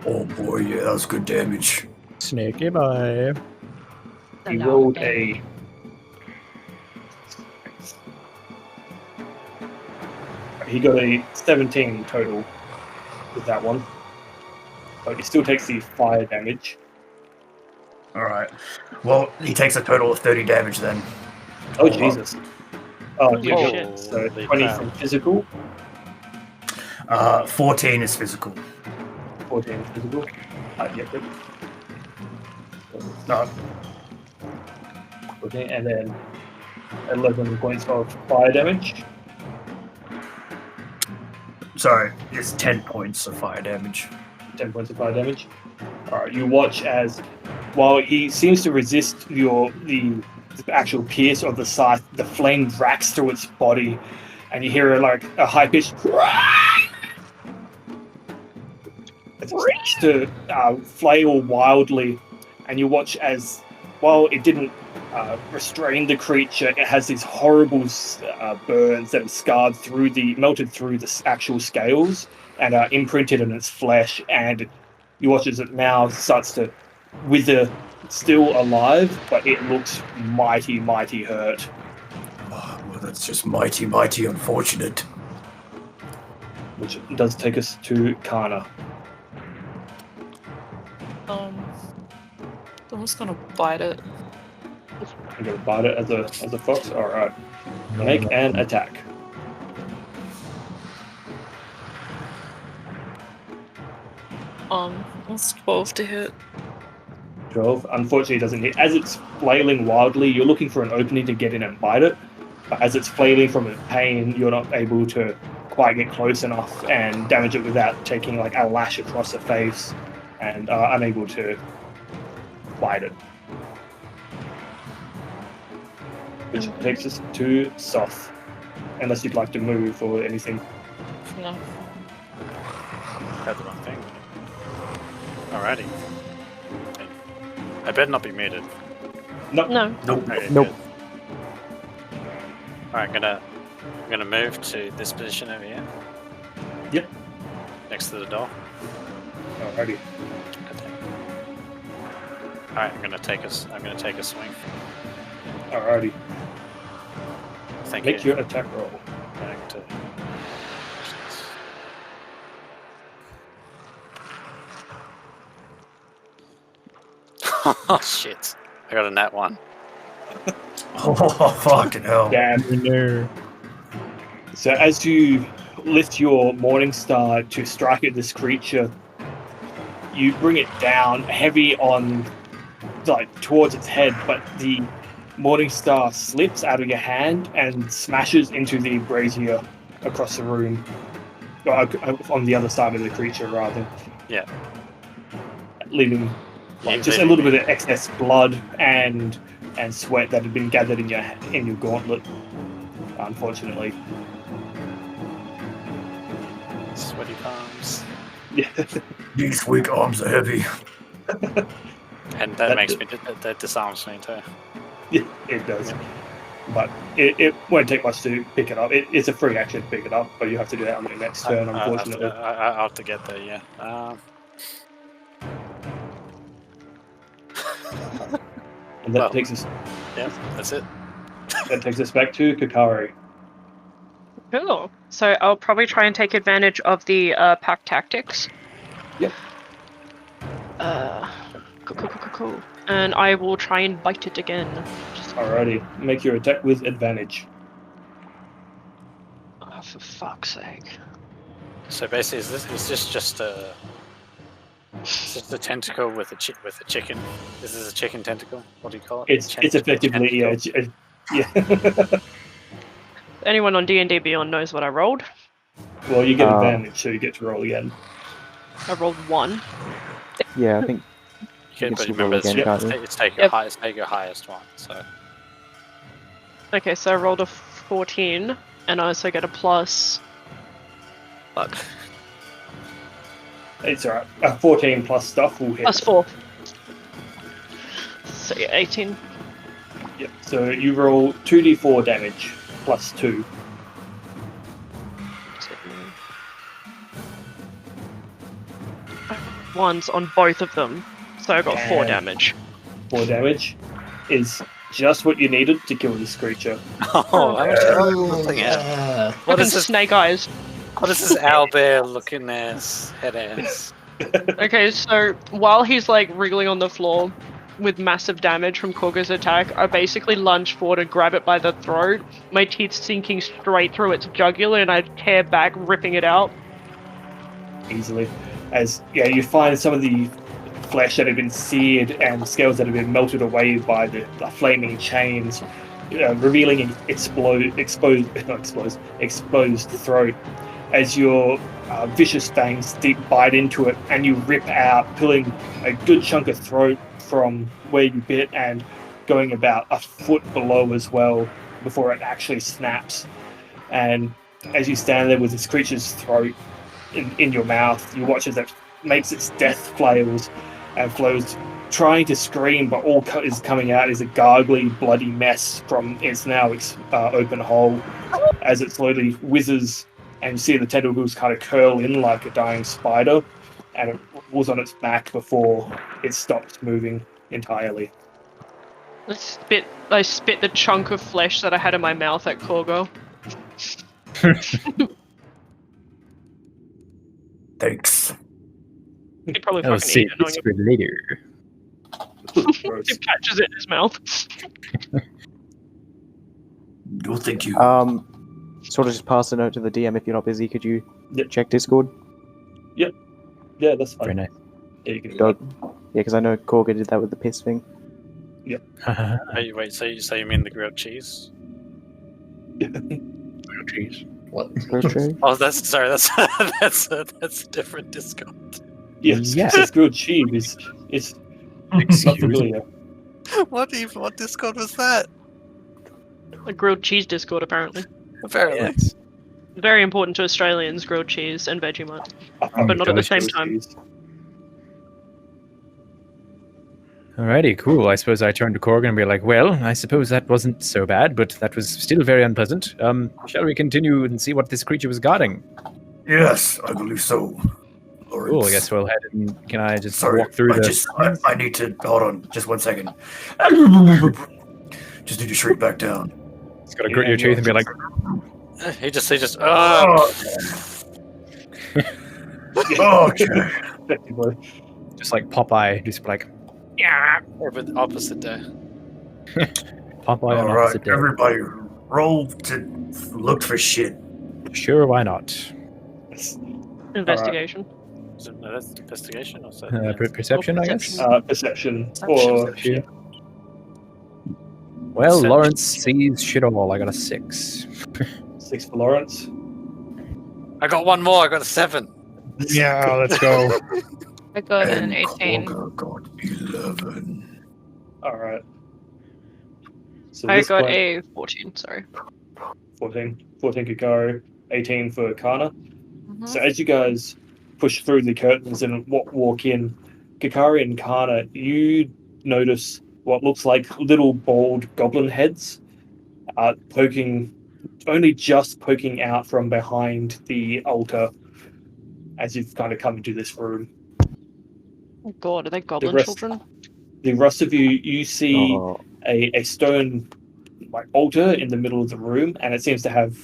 Oh boy, yeah, that was good damage. Sneaky boy. He rolled a. He got a 17 total with that one. But he still takes the fire damage. Alright. Well, he takes a total of 30 damage then. Oh, Jesus. Oh, Holy yeah. shit. So Holy 20 crap. from physical, 14 is physical. 14 physical. Yeah, good. No, 14, and then 11 points of fire damage. sorry, it's 10 points of fire damage. 10 points of fire damage. Alright, you watch as, while he seems to resist the actual pierce of the scythe, the flame racks through its body, and you hear like a high-pitched it starts to flail wildly, and you watch as, while it didn't restrain the creature, it has these horrible burns that have scarred melted through the actual scales and are imprinted in its flesh, and you watch as it now starts to wither, still alive, but it looks mighty, mighty hurt. Oh, well, that's just mighty, mighty unfortunate. Which does take us to Kana. I'm just gonna bite it. I'm gonna bite it as a fox. Alright. Make an attack. It's 12 to hit. 12. Unfortunately, it doesn't hit. As it's flailing wildly, you're looking for an opening to get in and bite it. But as it's flailing from its pain, you're not able to quite get close enough and damage it without taking like a lash across the face, and are unable to bite it. Which takes us to Soth. Unless you'd like to move or anything. No. Had the wrong thing. Alrighty. I better not be muted. No. No. Nope. Okay, Nope. good. Alright, I'm gonna move to this position over here. Yep. Next to the door. Alrighty. Alright, I'm gonna take a swing. Alrighty. Thank Make you. your attack roll. Back to... Oh shit! I got a nat 1. Oh, fucking hell. Damn. No. So as you lift your Morning Star to strike at this creature, you bring it down heavy on, like, towards its head, but the Morning Star slips out of your hand and smashes into the brazier across the room, or on the other side of the creature, rather. Yeah. Leaving just a little bit of excess blood and sweat that had been gathered in your gauntlet, unfortunately. Sweaty palms. Yeah. These weak arms are heavy. And that makes me... That disarms me too. Yeah, it does. But it won't take much to pick it up. It's a free action to pick it up, but you have to do that on your next turn, unfortunately. I'll have to get there, yeah. And that well. takes us Yeah, that's it. that takes us back to Kakari. Cool. So I'll probably try and take advantage of the pack tactics. Yep. Cool. And I will try and bite it again. Alrighty, make your attack with advantage. Oh, for fuck's sake. So basically, is this just a tentacle with a chicken? This is a chicken tentacle. What do you call it? It's effectively yeah. Anyone on D&D Beyond knows what I rolled. Well, you get advantage, so you get to roll again. I rolled 1. Yeah, I think. Okay, can but still remember, roll again, can't you? it's take your highest one. So Okay, so I rolled a 14, and I also get a plus. Fuck. It's alright. 14 plus stuff will hit. Plus 4. So yeah, 18. Yep. So you roll 2d4 damage plus 2. Ones on both of them, so I got 4 damage. 4 damage is just what you needed to kill this creature. how much looking at? Yeah. What Fucking is this? snake eyes. What is this owlbear looking ass head ass? Okay, so while he's like wriggling on the floor with massive damage from Korga's attack, I basically lunge forward and grab it by the throat, my teeth sinking straight through its jugular, and I tear back, ripping it out. Easily. As you find some of the flesh that had been seared and scales that have been melted away by the flaming chains, revealing an exposed throat. As your vicious fangs deep bite into it, and you rip out, pulling a good chunk of throat from where you bit, and going about a foot below as well before it actually snaps. And as you stand there with this creature's throat in your mouth, you watch as it makes its death flails and flows, trying to scream, but all is coming out is a gargly, bloody mess from its now open hole as it slowly whizzes, and you see the tentacles kind of curl in like a dying spider, and it was on its back before it stops moving entirely. I spit the chunk of flesh that I had in my mouth at Korga. Thanks. He probably I'll fucking see eat it, knowing this for later. Gross. he catches it in his mouth. No, thank you. Sort of just pass a note to the DM if you're not busy. Could you Yep. check Discord? Yeah, that's fine. Very nice. Yeah, you can do Dog. Yeah, because I know Korga did that with the piss thing. Hey, wait, so you mean the grilled cheese? that. Jeez. What? Grocery? Oh, that's that's a different Discord. Yes, Yeah. it's grilled cheese. It's not familiar. What Discord was that? A grilled cheese Discord, apparently. Apparently. Yes. Very important to Australians, grilled cheese and Vegemite. But But not at the same time. Alrighty, cool. I suppose I turn to Corgan and be like, well, I suppose that wasn't so bad, but that was still very unpleasant. Shall we continue and see what this creature was guarding? Yes, I believe so. Lawrence. Cool, I guess we'll head and can I just Sorry, walk through I need to hold on just 1 second. Just need to shrink back down. Just gotta grit your teeth and be like, He just Oh, okay. Effectively. just like Popeye, just like, with the opposite day. Popeye on All right, opposite day. everybody, roll to look for shit. Sure, why not? Investigation. No, that's investigation or so. Perception, I guess? Perception. Or Perception. Well, Perception. Lawrence sees shit all. I got a 6. 6 for Lawrence. I got one more. I got a 7. Yeah, let's go. I got an And 18. Korga got 11. All right. So I this got point, a 14, sorry. 14 Kikaro, 18 for Kana. Mhm. So as you guys push through the curtains and walk in, Kikari and Kana, you notice what looks like little bald goblin heads only just poking out from behind the altar as you've kind of come into this room. Oh god, are they goblin rest- children? The rest of you see Oh, a stone altar in the middle of the room, and it seems to have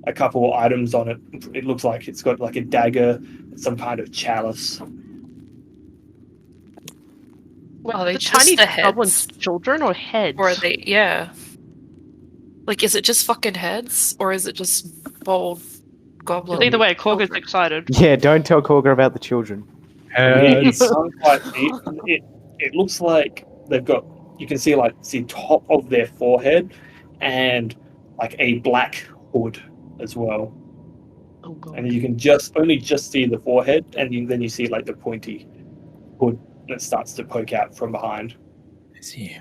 a couple items on it. It looks like it's got like a dagger, some kind of chalice. Are they the just tiny the heads? goblins children or heads? Or are they, yeah. Like, is it just fucking heads? Or is it just bald goblin? Either way, Korga's children? excited. Yeah, don't tell Korga about the children. It's quite neat. It looks like they've got, you can see top of their forehead and like a black hood as well. Oh god. And you can only just see the forehead, and then you see like the pointy hood that starts to poke out from behind. I see.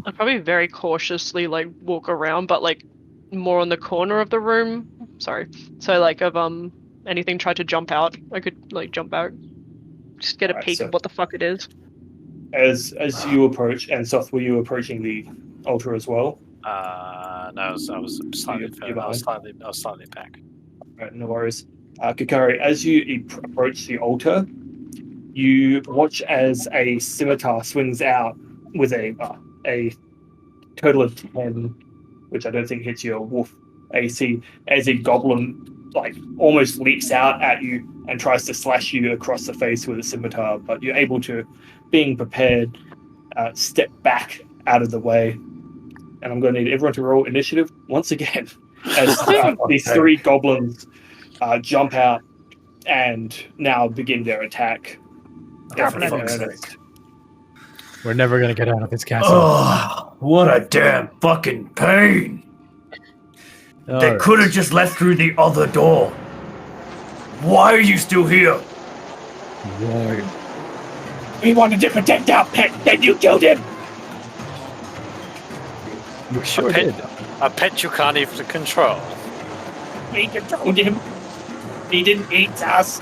I'd probably very cautiously like walk around, but like more on the corner of the room. Sorry. So like if anything tried to jump out, I could like jump out. Just get a Alright, peek so- of what the fuck it is. As you approach, and Soth, were you approaching the altar as well? No, I was slightly You're further. I was slightly back. Right, no worries. Kakari, as you approach the altar, you watch as a scimitar swings out with a total of 10, which I don't think hits your wolf AC, as a goblin like almost leaps out at you and tries to slash you across the face with a scimitar, but you're able to, being prepared, step back out of the way. And I'm going to need everyone to roll initiative once again as these three goblins jump out and now begin their attack. Oh, for fuck's sake. We're never gonna get out of this castle. Oh, what a damn fucking pain! They Alright. could have just left through the other door. Why are you still here? Right. We wanted to protect our pet, then you killed him! You sure A pet- did. A pet you can't even control. We controlled him. He didn't eat us.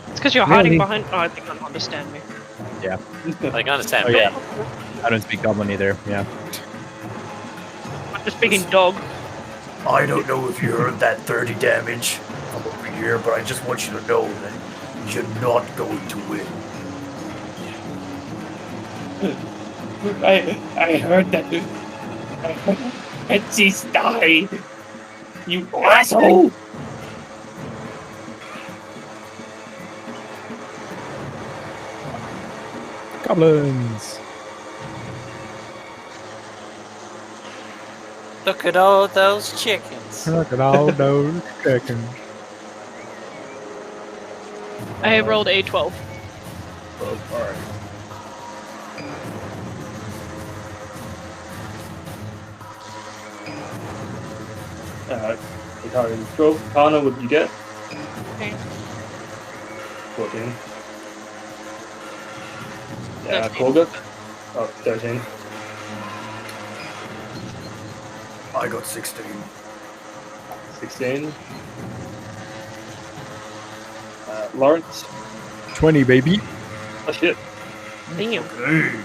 It's because you're hiding Really? behind. Oh, I think you understand me. Like, I understand Oh, me. yeah. I don't speak Goblin either. Yeah. I'm just speaking dog. I don't know if you heard that 30 damage from over here, but I just want you to know that you're not going to win. I heard that. I heard Betsy's died. You asshole! Goblins. Look at all those chickens. Look at all those chickens. I rolled a 12. Oh, alright. Hikari 12. Kana, what did you get? Okay. 14. 13. Korga? Oh, 13. I got 16. 16. Lawrence? 20, baby. Oh shit. Damn. Hey,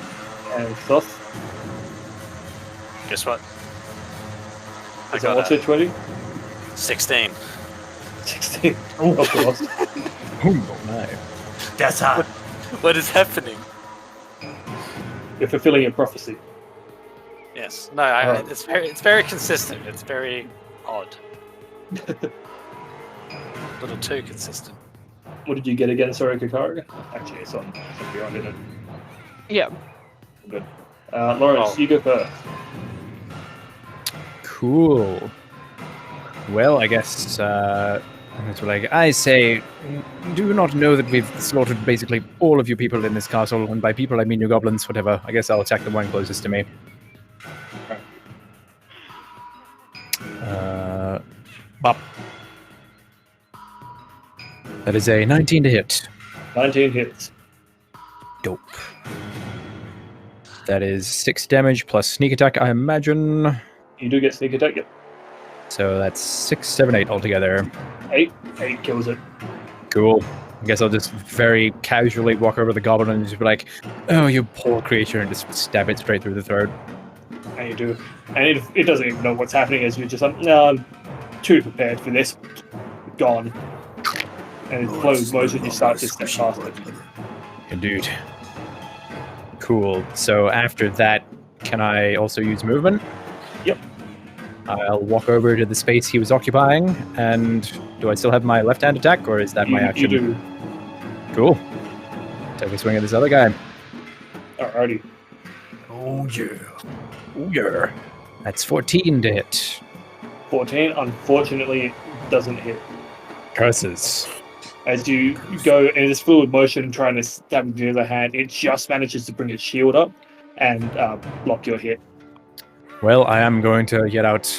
And Soth? Guess what? I Is that got also 20? 16. 16. Of course. Oh, my. that's hot. What is happening? You're fulfilling a prophecy. Yes. No, Alright. it's very consistent. It's very odd. A little too consistent. What did you get again, sorry, Kakari? Actually, it's on beyond, isn't it? Yeah. Good. Lawrence, Oh. you go first. Cool. Well, I guess that's what I say. Do you not know that we've slaughtered basically all of you people in this castle? And by people, I mean you goblins, whatever. I guess I'll attack the one closest to me. Bop. That is a 19 to hit. 19 hits. Dope. That is 6 damage plus sneak attack, I imagine. You do get sneak attack, yep. So that's 6, 7, 8 altogether. 8. 8 kills it. Cool. I guess I'll just very casually walk over to the goblin and just be like, "Oh, you poor creature," and just stab it straight through the throat. And you do. And it doesn't even know what's happening as you're just like, no, I'm too prepared for this. Gone. And it flows motion, you start to step past it. Indeed. Cool. So after that, can I also use movement? Yep. I'll walk over to the space he was occupying, and do I still have my left-hand attack, or is that my action? You do. Cool. Take a swing at this other guy. Alrighty. Oh yeah. Ooh, yeah. That's 14 to hit. 14, unfortunately, doesn't hit. Curses. As you go in this fluid motion trying to stab with the other hand, it just manages to bring its shield up and block your hit. Well, I am going to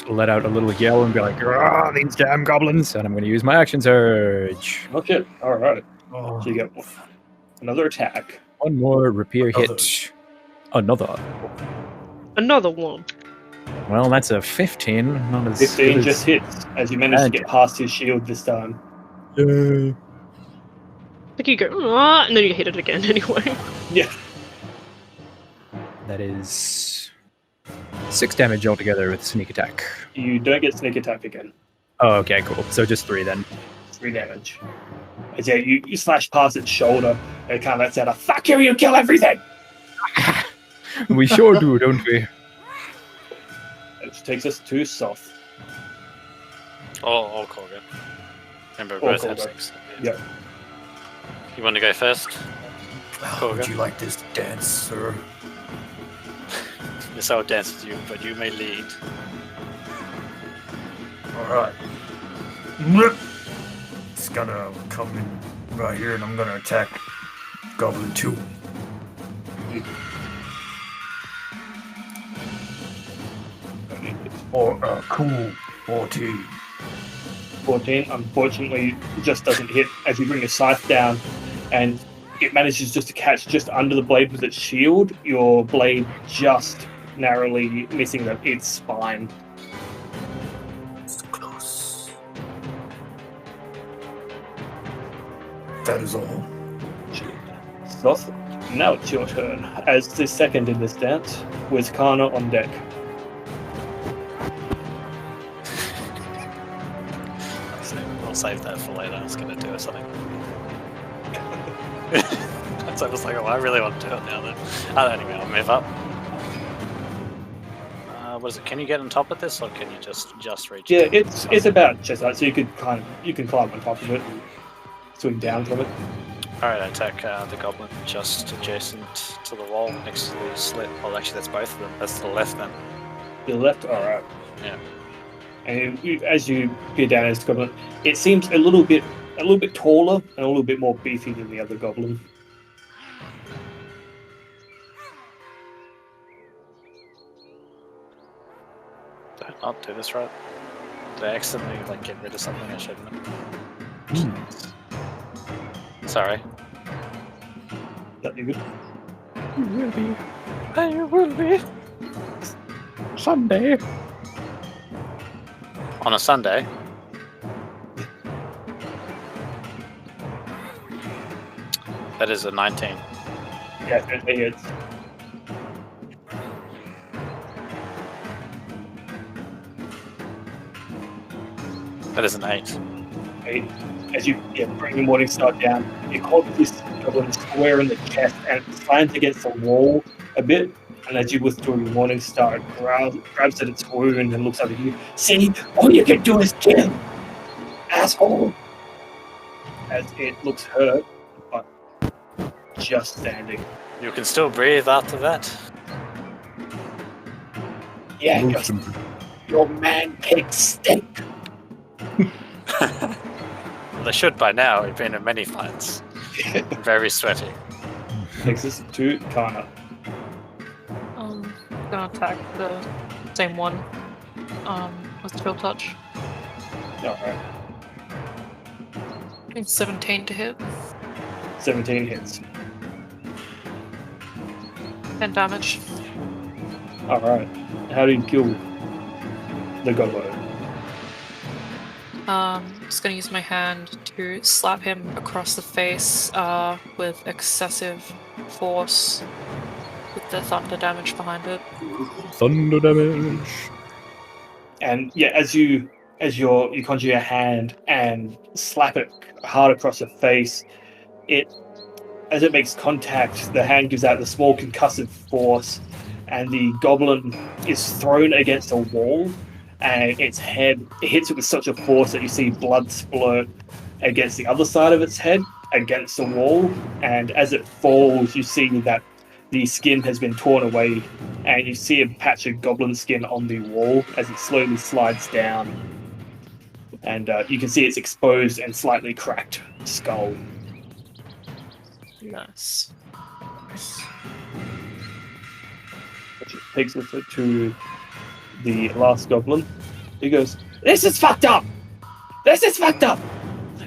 let out a little yell and be like, "Ah, these damn goblins!" And I'm going to use my action surge. Okay, alright. Oh. So you get another attack. One more rapier Another. hit. Another. Another one. Well, that's a 15. Not as 15 good just hits as you manage to get past his shield this time. Yay. I think you go, "Ah," and then you hit it again anyway. Yeah. That is 6 damage altogether with sneak attack. You don't get sneak attack again. Oh, okay, cool. So just 3 then. 3 damage. As yeah, you slash past its shoulder and it kind of lets out a "fuck you, you kill everything!" We sure do, don't we? Which takes us to Soth. Or Korga. Remember, Or both have Korga. 6. Yep. You want to go first? How would you like this dance, sir? Yes, I'll dance with you, but you may lead. Alright. It's gonna come in right here and I'm gonna attack Goblin 2. Or a cool 14. 14, unfortunately, just doesn't hit as you bring your scythe down and it manages just to catch just under the blade with its shield, your blade just narrowly missing its spine. It's close. That is all. Soth, now it's your turn, as the second in this dance, with Kana on deck. I'll save that for later. I was going to do something. So I was like, oh, I really want to do it now then. Anyway, I'll move up. What is it? Can you get on top of this, or can you just reach? Yeah, it? it's about chest height, so you can climb on top of it and swing down from it. Alright, I attack the goblin just adjacent to the wall next to the slit. Well, actually, that's both of them. That's the left then. Your left, alright. Yeah. And as you peer down at this goblin, it seems a little bit taller and a little bit more beefy than the other goblin. Did I not do this right? Did I accidentally get rid of something I shouldn't have? Sorry. That you good? Will be. I will be. Sunday. On a Sunday. That is a 19. Yeah, certainly it's. That is an 8. As you bring the Morning Star down, you caught this goblin square in the chest and it slams against the wall a bit. And as you withdraw your Morning Star, it grabs at its wound and looks up at you. See, all you can do is kill, asshole! As it looks hurt, but just standing. You can still breathe after that. Yeah, your man cakes stink. Well, they should by now. We've been in many fights. Very sweaty. Takes us to Kana. Gonna attack the same one. With Field Touch. Alright. It's 17 to hit. 17 hits. 10 damage. Alright. How do you kill the gobbo? Just gonna use my hand to slap him across the face with excessive force with the thunder damage behind it. Thunder damage. And yeah, as you conjure your hand and slap it hard across the face, as it makes contact, the hand gives out the small concussive force, and the goblin is thrown against a wall and its head hits it with such a force that you see blood splurt against the other side of its head, against the wall, and as it falls, you see that the skin has been torn away, and you see a patch of goblin skin on the wall as it slowly slides down. And you can see its exposed and slightly cracked skull. Nice. Which takes us to the last goblin. He goes, "This is fucked up! This is fucked up!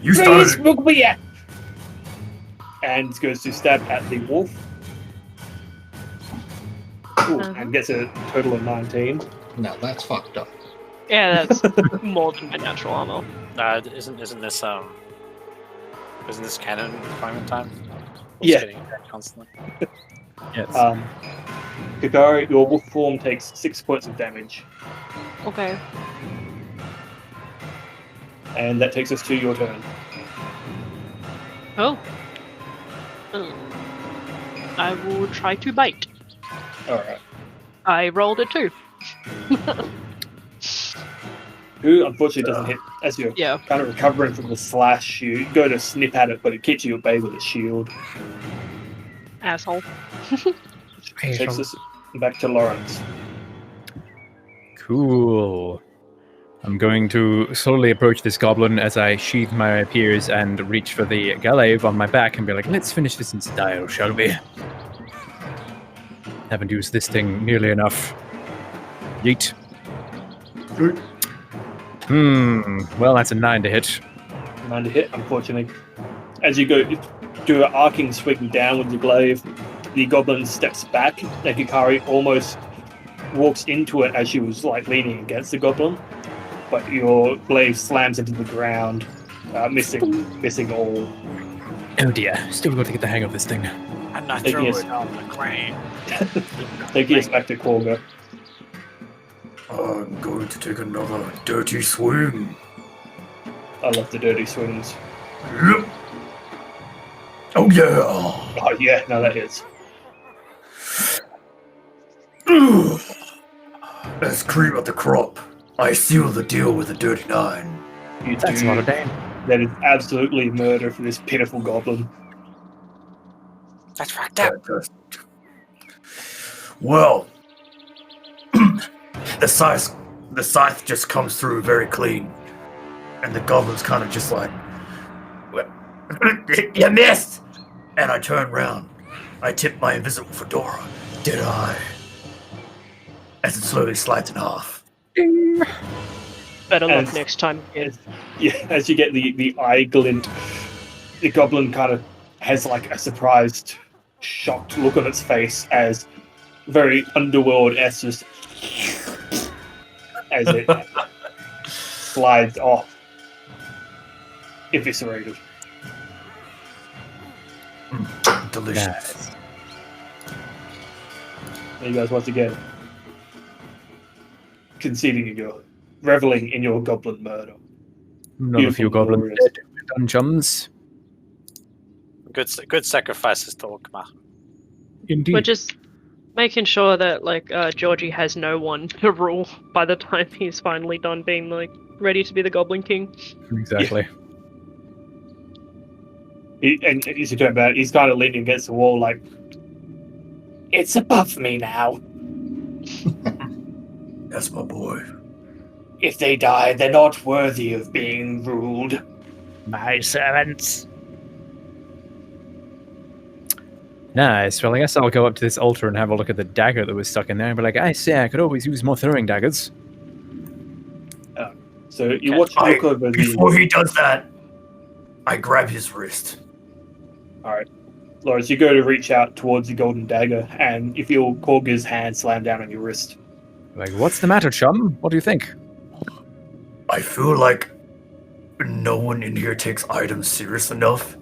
You Please started. look me at!" And goes to stab at the wolf. Ooh, and gets a total of 19. Now that's fucked up. Yeah, that's more than my natural armor. Isn't this canon requirement time? Yeah. Getting attacked constantly. Yes. Kakari, your wolf form takes 6 points of damage. Okay. And that takes us to your turn. Oh. I will try to bite. Alright. I rolled a 2. Who unfortunately doesn't hit as you're Yeah. kind of recovering from the slash. You go to snip at it, but it keeps you at bay with its shield. Asshole. Takes us back to Lawrence. Cool. I'm going to slowly approach this goblin as I sheath my rapiers and reach for the glaive on my back and be like, let's finish this in style, shall we? Haven't used this thing nearly enough. Yeet. Well, that's a 9 to hit. 9 to hit, unfortunately. As you go do an arcing swing down with the glaive, the goblin steps back, and Kakari almost walks into it as she was like leaning against the goblin. But your glaive slams into the ground, missing all. Oh dear, still got to get the hang of this thing. I'm not Take throwing yes. it on the ground. Take us back to Korga. I'm going to take another dirty swing. I love the dirty swings. Yep. Oh yeah. Oh yeah, no that hits. As cream of the crop, I seal the deal with a dirty 9. You That's do. not a damn. That is absolutely murder for this pitiful goblin. That's fucked up. Well, the scythe just comes through very clean, and the goblin's kind of just like, you missed! And I turn round. I tip my invisible fedora. Did I? As it slowly slides in half. Better luck As- next time. As you get the eye glint, the goblin kind of has like a surprised, shocked look on its face as very underworld S just as it slides off, eviscerated. Delicious. Nice. And you guys once again conceding reveling in your goblin murder. Not a few Beautiful, goblins glorious. dead. Done, chums. Good sacrifices to Orkma. Indeed. We're just making sure that Georgie has no one to rule by the time he's finally done being ready to be the Goblin King. Exactly. And as you turn about, he's kind of leaning against the wall like, it's above me now. That's my boy. If they die, they're not worthy of being ruled. My servants. Nice. Well, I guess I'll go up to this altar and have a look at the dagger that was stuck in there and be like, I say, I could always use more throwing daggers. So you watch him look over Before he does that, I grab his wrist. Alright. Lawrence, you go to reach out towards the golden dagger, and you feel Korga's hand slam down on your wrist. Like, what's the matter, chum? What do you think? I feel like no one in here takes items serious enough,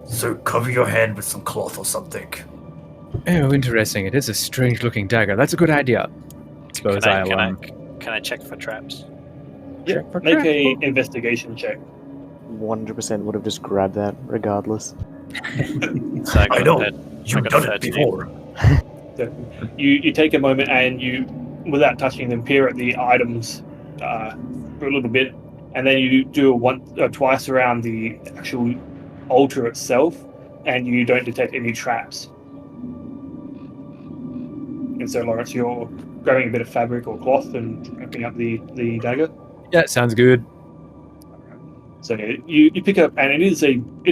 so cover your hand with some cloth or something. Oh, interesting. It is a strange-looking dagger. That's a good idea. Suppose Can I check for traps? Yeah, Check for make trap. a investigation check. 100% would have just grabbed that, regardless. So I know. got You've a done it 13. before. So you take a moment and you, without touching them, peer at the items for a little bit, and then you do twice around the actual altar itself, and you don't detect any traps. And so, Lawrence, you're grabbing a bit of fabric or cloth and wrapping up the dagger. Yeah, sounds good. So you pick up, and it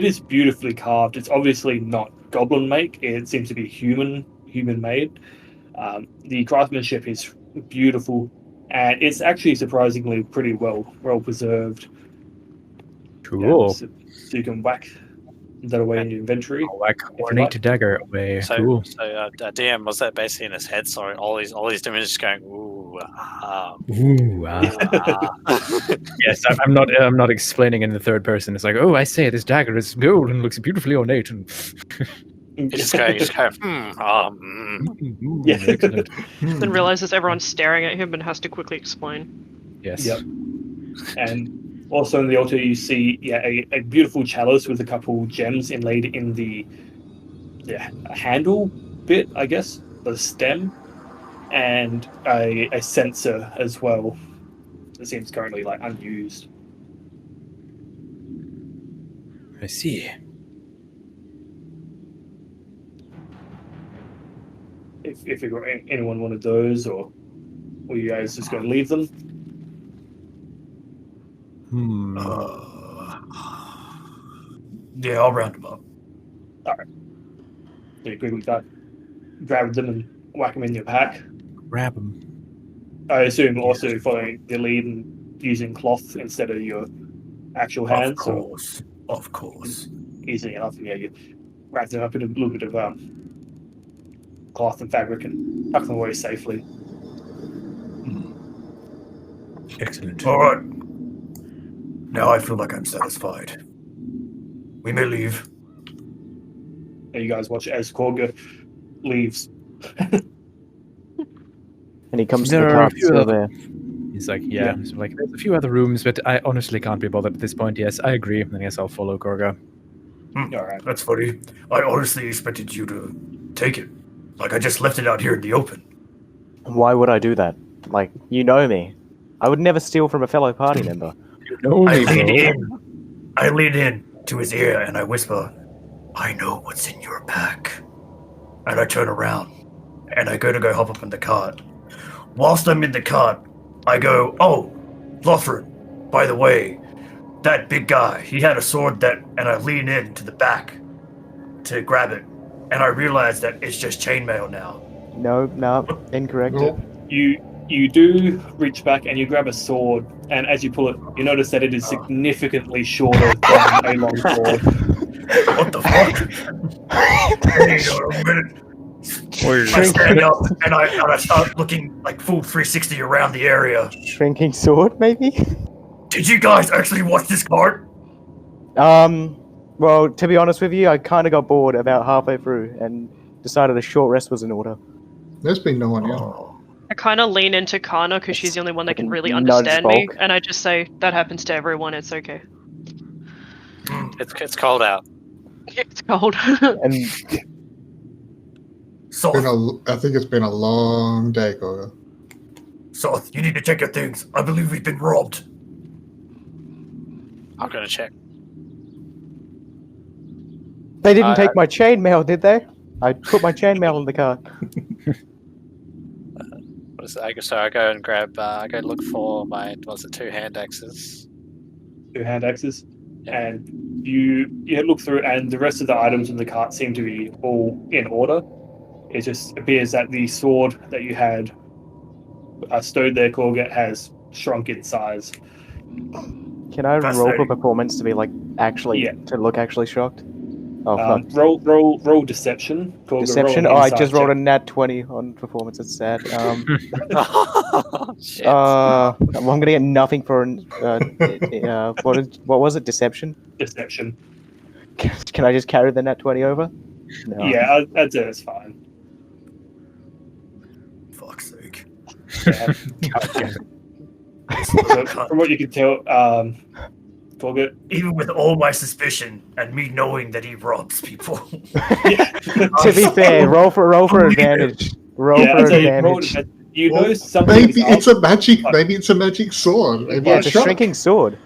is beautifully carved. It's obviously not goblin make. It seems to be human made. The craftsmanship is beautiful, and it's actually surprisingly pretty well preserved. Cool. So you can whack that away in your inventory. I'll whack ornate dagger away. Cool. So DM, was that basically in his head? Sorry, all these images going ooh, Ooh, yes, I'm not explaining in the third person. It's like, oh, I say this dagger is gold and looks beautifully ornate. And You just go, Yeah. Excellent. Then realizes everyone's staring at him and has to quickly explain. Yes. Yep. And also in the altar, you see a beautiful chalice with a couple gems inlaid in the handle bit, I guess, the stem, and a censer as well. It seems currently unused. I see. If anyone wanted those, or were you guys just going to leave them? Yeah, I'll round them up. All right. So you quickly grab them and whack them in your pack. Grab them. I assume also following the lead and using cloth instead of your actual hands. Of course. Easy enough. Yeah, you wrap them up in a little bit of cloth and fabric and tuck them away safely. Excellent. All right. Now I feel like I'm satisfied. We may leave. And you guys watch as Korga leaves. And he comes to There the are a cart few still other- there. He's like, yeah. So like, there's a few other rooms, but I honestly can't be bothered at this point. Yes, I agree. I guess I'll follow Gorga. All right. That's funny. I honestly expected you to take it. Like, I just left it out here in the open. Why would I do that? Like, you know me. I would never steal from a fellow party member. You know I me, lean bro. in. I lean in to his ear and I whisper, I know what's in your pack. And I turn around and I go hop up in the cart. Whilst I'm in the cart, I go, oh, Lothrin, by the way, that big guy, he had a sword and I lean in to the back to grab it. And I realize that it's just chainmail now. No, incorrect. Nope. You do reach back and you grab a sword, and as you pull it, you notice that it is significantly shorter than a long sword. What the fuck? Hang on a minute. I stand up and I start looking like full 360 around the area. Shrinking sword, maybe? Did you guys actually watch this card? Well, to be honest with you, I kind of got bored about halfway through and decided a short rest was in order. There's been no one here. Oh. I kind of lean into Kana because she's the only one that can really Nudge understand me, Bulk. and I just say, that happens to everyone, it's okay. It's cold out. It's cold. And Soth, I think it's been a long day, Korga. Soth, you need to check your things. I believe we've been robbed. I'm gonna check. they didn't take my chainmail, did they? I put my chainmail in the car. So I go and grab. I go look for my. Was it 2 hand axes? 2 hand axes, Yeah. and you look through, and the rest of the items in the cart seem to be all in order. It just appears that the sword that you had stowed there, Korga, has shrunk in size. Can I roll for Fascinating. performance to be to look actually shocked? Oh fuck. Roll deception. Korga, Deception? roll Oh, an I insight just rolled a check. nat 20 on performance. It's sad. Shit. Well, I'm gonna get nothing for what was it? Deception? Deception. Can I just carry the nat 20 over? No. Yeah, I'd say that's fine. Fuck's sake. Yeah. So, from what you can tell, Korga, Even with all my suspicion and me knowing that he robs people. yeah. To be fair, roll for advantage. Roll Yeah, for I'd say advantage. You know Well, something's maybe up, it's a magic. but- Maybe it's a magic sword. Maybe Yeah, it's a shrunk. shrinking sword.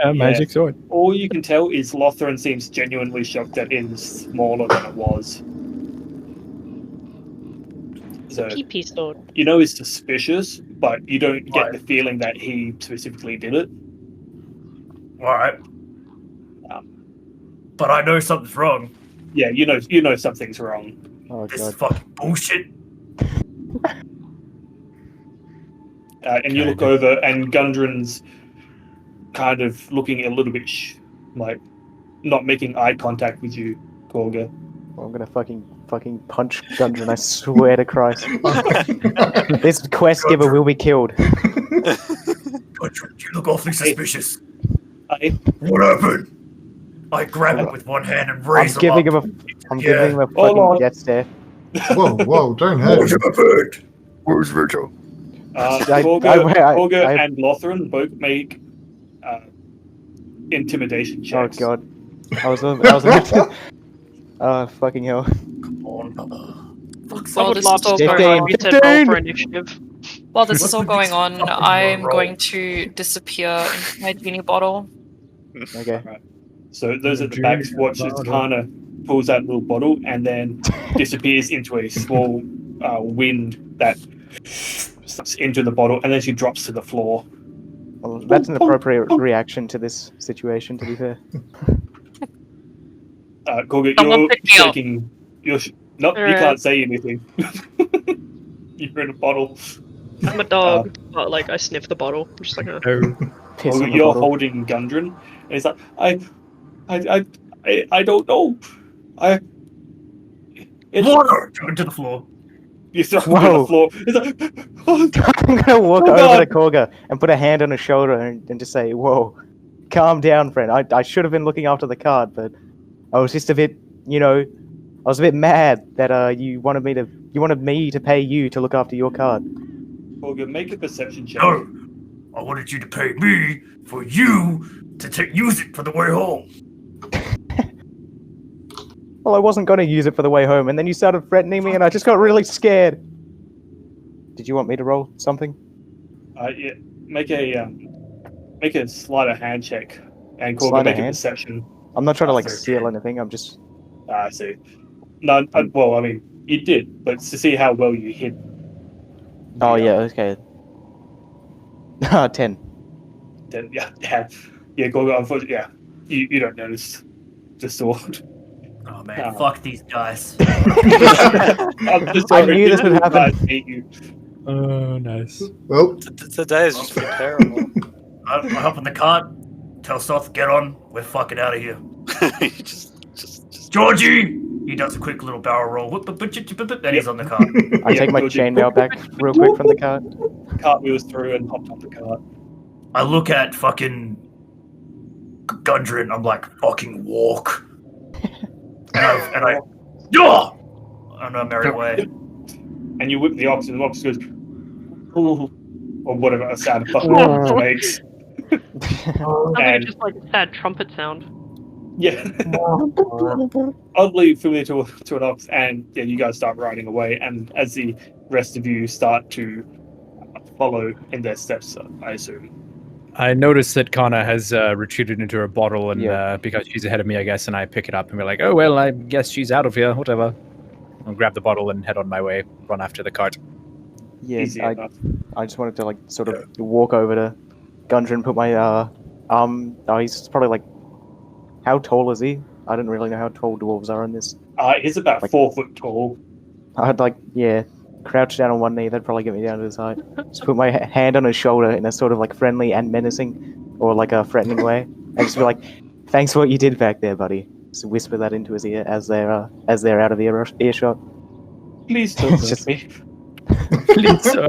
Yeah, magic sword. all you can tell is Lothran seems genuinely shocked that it is smaller than it was. So PP sword. you know it's suspicious, but you don't get Right. the feeling that he specifically did it. Alright. Um, But I know something's wrong. Yeah, you know something's wrong. Oh This is god. fucking bullshit. And you look over, and Gundren's kind of looking a little bit like not making eye contact with you, Korga. Well, I'm gonna fucking punch Gundren, I swear to Christ. This quest giver will be killed. You look awfully suspicious. I, What happened? I grab him with one hand and raise I'm giving him him up. I'm giving him a Hold on. fucking death stare. Whoa, don't hurt What him. happened? Where's Virgil? Korga I- and Lothran both make intimidation Oh checks. god. I was about to. Oh fucking hell. Come on, brother. Fuck's I all would this love is all to going know on. you said roll for initiative. While this is What's all the going next on, fucking I'm roll? going to disappear into my genie bottle. Okay. So those at the back watch as Kana pulls out a little bottle and then disappears into a small wind that sucks into the bottle, and then she drops to the floor. Well, that's an appropriate reaction to this situation, to be fair. Korga, Someone you're pick me up. shaking. You Alright. can't say anything. You're in a bottle. I'm a dog, but like I sniff the bottle. I'm just like, Oh, Piss Korga, on the you're bottle. holding Gundren, and he's like, I don't know. It's Water! Throw him to the floor. You throw him to Whoa. the floor. He's like, oh, I'm gonna walk Oh, over God. to Korga and put a hand on his shoulder and just say, "Whoa, calm down, friend. I should have been looking after the card, but I was just a bit, I was a bit mad that you wanted me to pay you to look after your card." Korga, make a perception check. No! I wanted you to pay me for you to use it for the way home. Well, I wasn't gonna use it for the way home, and then you started threatening me, and I just got really scared. Did you want me to roll something? Yeah, make a sleight of hand check, and Korga Sleight of make a hand? perception. I'm not trying to like Fair. steal anything. I'm just. I see. No, well, I mean, you did, but it's to see how well you hid. Oh yeah, okay. 10. Then yeah, Korga. Unfortunately, yeah, you don't notice the sword. Oh man, Oh. fuck these guys. I'm just I sorry, knew this would these happen. guys hate you. oh, nice. Well, Today has just been terrible. I hop in the cart, tell Soth, get on, we're fucking out of here. You just Georgie! He does a quick little barrel roll, then he's on the cart. I Yeah, take my Georgie. chainmail back real quick from the cart. Cartwheels through and hopped on the cart. I look at fucking Gundren, I'm like, fucking walk. And I yeah! On a merry way. And you whip the ox, and the ox goes, "Ooh," or whatever a sound a fucking ox makes. something And- just like a sad trumpet sound. Yeah. Oddly familiar to an ox, and yeah, you guys start riding away, and as the rest of you start to follow in their steps, I assume. I noticed that Kana has retreated into her bottle, and Yeah. because she's ahead of me, I guess, and I pick it up and be like, oh, well, I guess she's out of here, whatever. I'll grab the bottle and head on my way, run after the cart. Yeah, Easy enough. I just wanted to like sort of walk over to Gundren, put my he's probably like, how tall is he? I didn't really know how tall dwarves are in this. He's about Like- 4 foot tall. I'd like, yeah, crouch down on one knee. That'd probably get me down to his height. Just put my hand on his shoulder in a sort of like friendly and menacing, or like a threatening way, and just be like, "Thanks for what you did back there, buddy." Just whisper that into his ear as they're out of earshot. Please don't It's hurt just- me. Please, sir.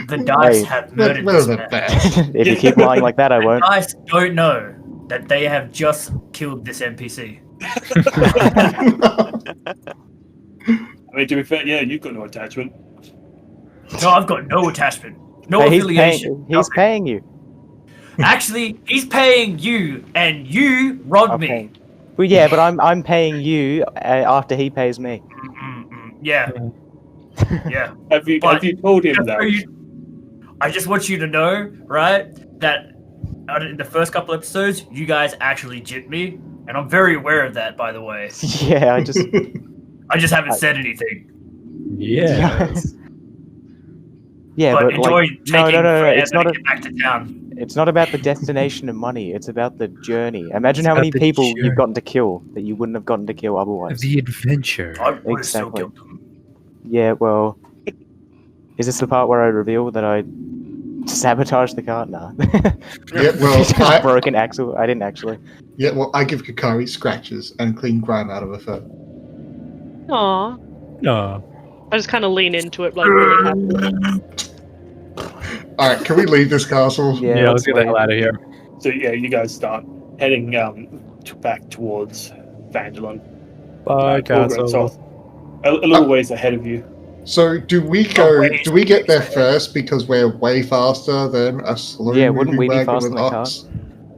The dice Hey. have that's murdered better this than man. that. If you keep lying like that, I The won't. dice don't know that they have just killed this NPC. I mean, to be fair, yeah, you've got no attachment. No, I've got no attachment. No Hey, affiliation. He's nothing. paying you. Actually, he's paying you, and you robbed I'm me. paying. Well, yeah, but I'm paying you after he pays me. Yeah. Yeah. Have you told him that? I just want you to know, right, that in the first couple episodes, you guys actually gypped me, and I'm very aware of that, by the way. Yeah, I just haven't said anything. Yes. Yeah, but but enjoy like, taking forever it's not to get back to town. It's not about the destination and money. It's about the journey. Imagine It's how about many the people journey. you've gotten to kill that you wouldn't have gotten to kill otherwise. The adventure. I would have still Exactly. killed them. Yeah, well, is this the part where I reveal that I sabotaged the cart? Nah. Yeah, well, I, broken axle. I didn't actually. yeah, well, I give Kakari scratches and clean grime out of her fur. Aw. No. I just kind of lean into it, like really happy. All right, can we leave this castle? Yeah, let's get the hell out of here. So yeah, you guys start heading back towards Phandalin. Bye, Gorgron castle. South, a little ways ahead of you. So do we get there first because we're way faster than a slow Yeah, wouldn't moving we be wagon faster with than a ox?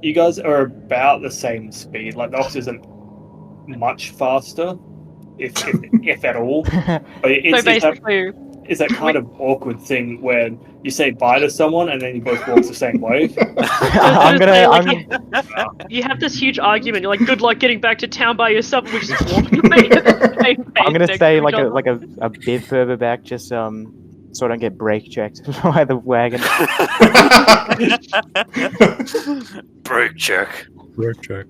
You guys are about the same speed. Like the ox isn't much faster, if at all. But So it's basically, that kind of awkward thing where you say bye to someone and then you both walk the same way. You have this huge argument. You're like, "Good luck getting back to town by yourself." And we just walk the same pace I'm gonna next stay to like each a other. a bit further back, just so I don't get brake checked by the wagon. Brake check. Brake check.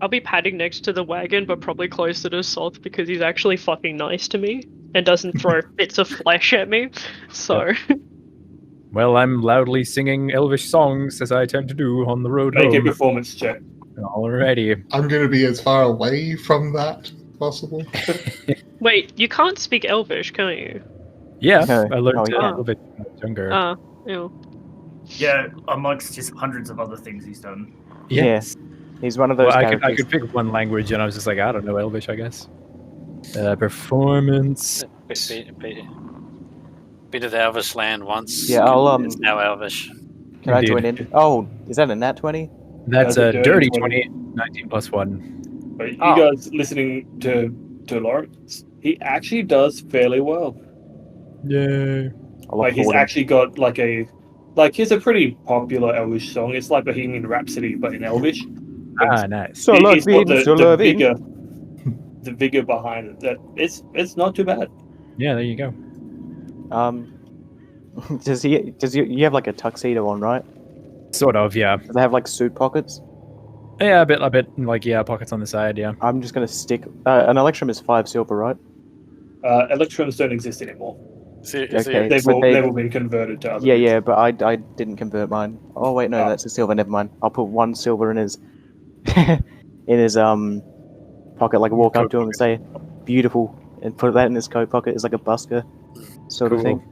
I'll be padding next to the wagon, but probably closer to Soth because he's actually fucking nice to me and doesn't throw bits of flesh at me. So. Well, I'm loudly singing Elvish songs as I tend to do on the road Make a home. performance check. Alrighty. I'm going to be as far away from that as possible. Wait, you can't speak Elvish, can you? Yeah, No. I learned Oh, it yeah. a little bit younger. Ew. Yeah, amongst just hundreds of other things he's done. Yes. He's one of those Well, I characters. could pick one language, and I was just like, I don't know Elvish, I guess. Performance. Been to the Elvish land once. Yeah, I'll, It's now Elvish. Can I Indeed. join in? Oh, is that a nat 20? That's That's a a dirty dirty 20, 19 plus 1. But you Oh. guys listening to Lawrence, he actually does fairly well. Yay. I'll Like he's applaud him. actually got he's a pretty popular Elvish song. It's like Bohemian Rhapsody, but in Elvish. Ah, nice. So He's loving, got so loving. the vigor behind it. That it's not too bad. Yeah, there you go. You have like a tuxedo on, right? Sort of, yeah. Does it have like suit pockets? Yeah, a bit, like, yeah, pockets on the side, yeah. I'm just gonna stick. An Electrum is 5 silver, right? Electrons don't exist anymore. Okay. They've but all been converted to other. Yeah, but I didn't convert mine. Oh wait, no, Oh. that's a silver. Never mind. I'll put 1 silver in his pocket. Like walk up to him and say, "Beautiful," and put that in his coat pocket. It's like a busker sort of Cool. thing.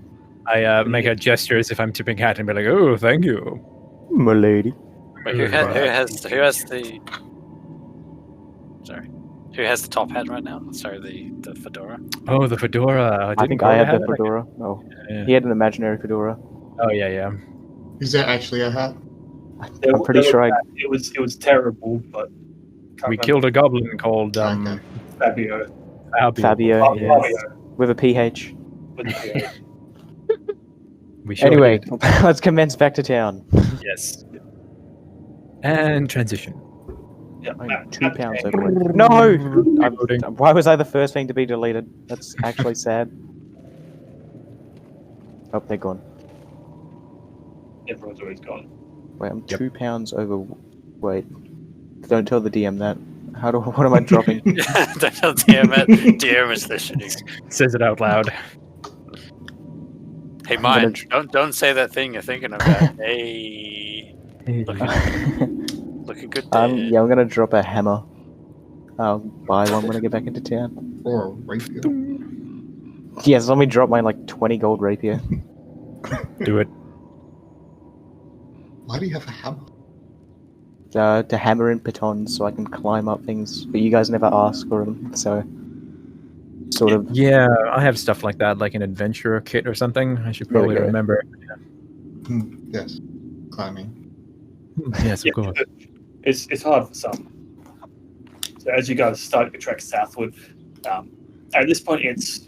I make a gesture as if I'm tipping hat and be like, oh, thank you. My lady. Wait, who has the? Sorry, who has the top hat right now? Sorry, the fedora. Oh, the fedora. I think I had the fedora. Oh, Yeah. he had an imaginary fedora. Oh, yeah. Is that actually a hat? I'm pretty sure it was terrible, but We killed a goblin called Okay. Fabio. Fabio, Fabio. yes, with a PH. With the PH. We sure Anyway, did. let's commence back to town. Yes. And transition. Yeah, I'm 2 pounds overweight. No! Why was I the first thing to be deleted? That's actually sad. Oh, they're gone. Everyone's always gone. Wait, I'm Yep. 2 pounds overweight. Don't tell the DM that. What am I dropping? Damn it, DM is listening. Says it out loud. Hey, I'm mine. gonna Don't say that thing you're thinking about. Hey, looking good there. yeah, I'm gonna drop a hammer. I'll buy one when I get back into town. Or a rapier? Yes, let me drop my like 20 gold rapier. Do it. Why do you have a hammer? To hammer in pitons so I can climb up things, but you guys never ask for them, so sort of. Yeah, I have stuff like that, like an adventurer kit or something. I should probably Okay. remember. Yes. Climbing. Yes, of course. It's hard for some. So as you guys start your trek southward, at this point it's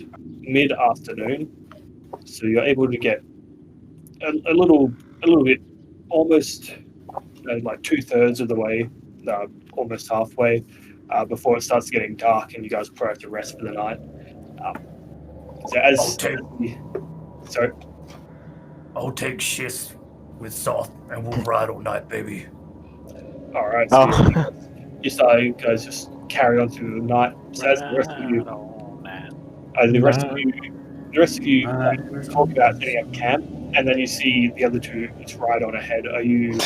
mid-afternoon, so you're able to get a little bit, almost like 2/3 of the way, almost halfway, before it starts getting dark and you guys probably have to rest for the night. So sorry. I'll take shifts with Soth and we'll ride all night, baby. All right. So you guys just carry on through the night. So as the rest of you, the rest of you talk about setting up camp, and then you see the other two just right on ahead. Are you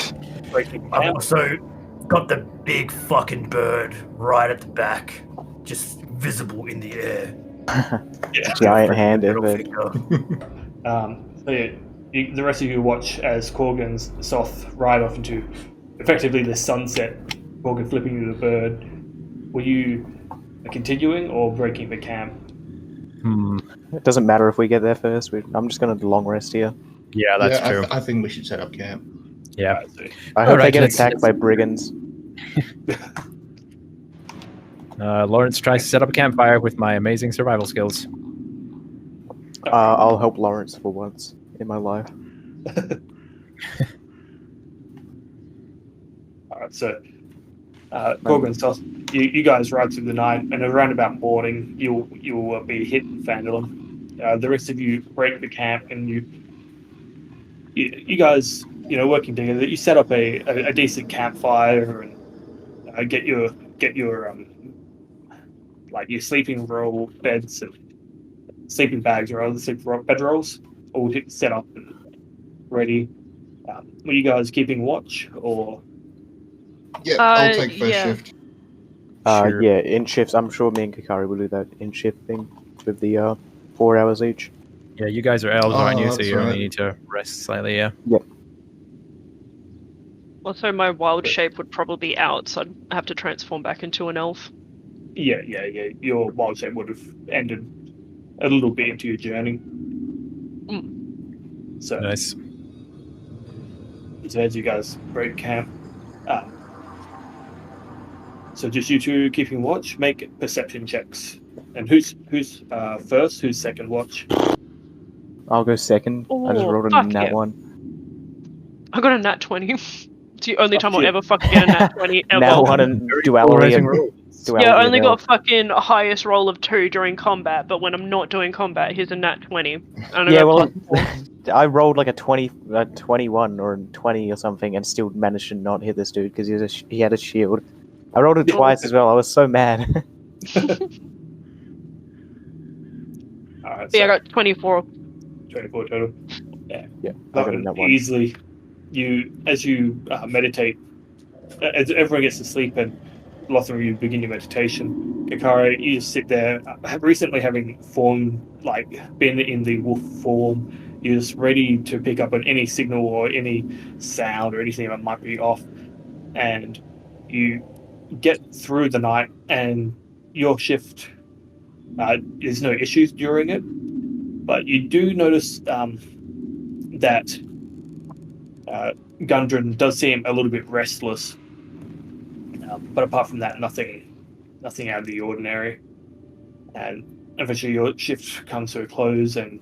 breaking I've camp? also got the big fucking bird right at the back, just visible in the air. Yeah. Giant hand Middle effort. finger. So yeah, the rest of you watch as Corgan's Soth ride off into effectively the sunset. Corgan flipping you the bird. Were you continuing or breaking the camp? It doesn't matter if we get there first. I'm just going to long rest here. Yeah, that's yeah, true. I think we should set up camp. Yeah. Right, so I hope they Alright, get let's- attacked by brigands. Lawrence tries to set up a campfire with my amazing survival skills. I'll help Lawrence for once in my life. Alright, so Corgan, Soth, you guys ride through the night, and around about morning, you'll be hitting Phandalin. The rest of you break the camp, and you guys, working together, you set up a decent campfire and get your like your sleeping roll beds and sleeping bags or other sleeping bedrolls all set up and ready. Were you guys keeping watch or? Yeah, I'll take first yeah. shift. Sure. Yeah, in shifts. I'm sure me and Kakari will do that in shift thing with the 4 hours each. Yeah, you guys are elves, aren't you? So that's you only right. need to rest slightly, yeah. Also, my wild shape would probably be out, so I'd have to transform back into an elf. Yeah. Your wild shape would have ended a little bit into your journey. So, Nice. so as you guys break camp, so just you two keeping watch. Make perception checks. And who's first? Who's second watch? I'll go second. I just Oh, rolled a fuck nat yeah. 1. I got a nat 20. It's the only Oh, time I'll shit. ever fucking get a nat 20 ever. Nat 1 and duality polarizing of, roll. duality Yeah, I of only elf. got fucking highest roll of 2 during combat, but when I'm not doing combat, here's a nat 20. And Yeah, well, I rolled like a 21 or a 20 or something and still managed to not hit this dude because he had a shield. I rolled it twice as well. I was so mad. All right, yeah, I so got 24. 24 total. Yeah, I got a nat 1. Easily, as you meditate, as everyone gets to sleep and Lothar, you begin your meditation. Kakari, you just sit there, recently having been in the wolf form. You're just ready to pick up on any signal or any sound or anything that might be off. And you get through the night, and your shift, there's no issues during it. But you do notice that Gundren does seem a little bit restless. But apart from that, nothing out of the ordinary. And eventually your shift comes to a close, and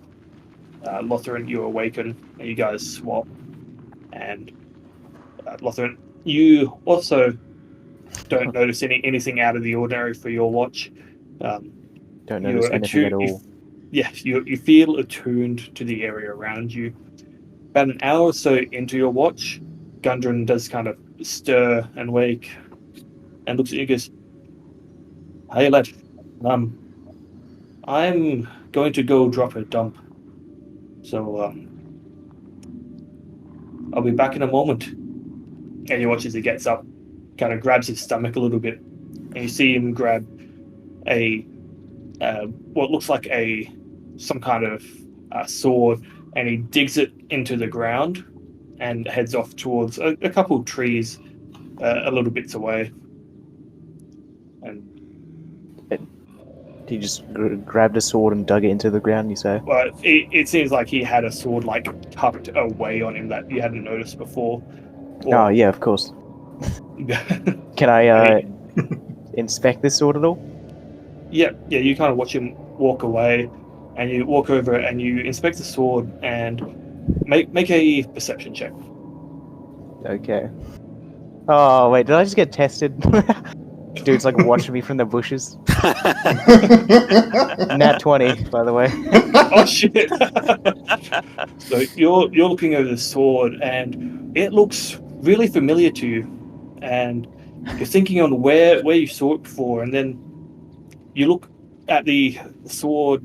Lothar, you awaken, and you guys swap. And Lothar, you also don't notice anything out of the ordinary for your watch. Don't notice anything at all. You feel attuned to the area around you. About an hour or so into your watch, Gundren does kind of stir and wake and looks at you and goes, "Hey lad, I'm going to go drop a dump. So I'll be back in a moment." And you watch as he gets up, kind of grabs his stomach a little bit, and you see him grab what looks like some kind of sword, and he digs it into the ground and heads off towards a couple of trees a little bits away. And He just grabbed a sword and dug it into the ground, you say? well, it seems like he had a sword tucked away on him that you hadn't noticed before. Oh, yeah, of course. Can I inspect this sword at all? Yeah, you kind of watch him walk away, and you walk over and you inspect the sword and make a perception check. Okay. Oh wait, did I just get tested? Dude's like watching me from the bushes. Nat 20, by the way. Oh shit! So you're looking over the sword, and it looks really familiar to you, and you're thinking on where you saw it before, and then you look at the sword,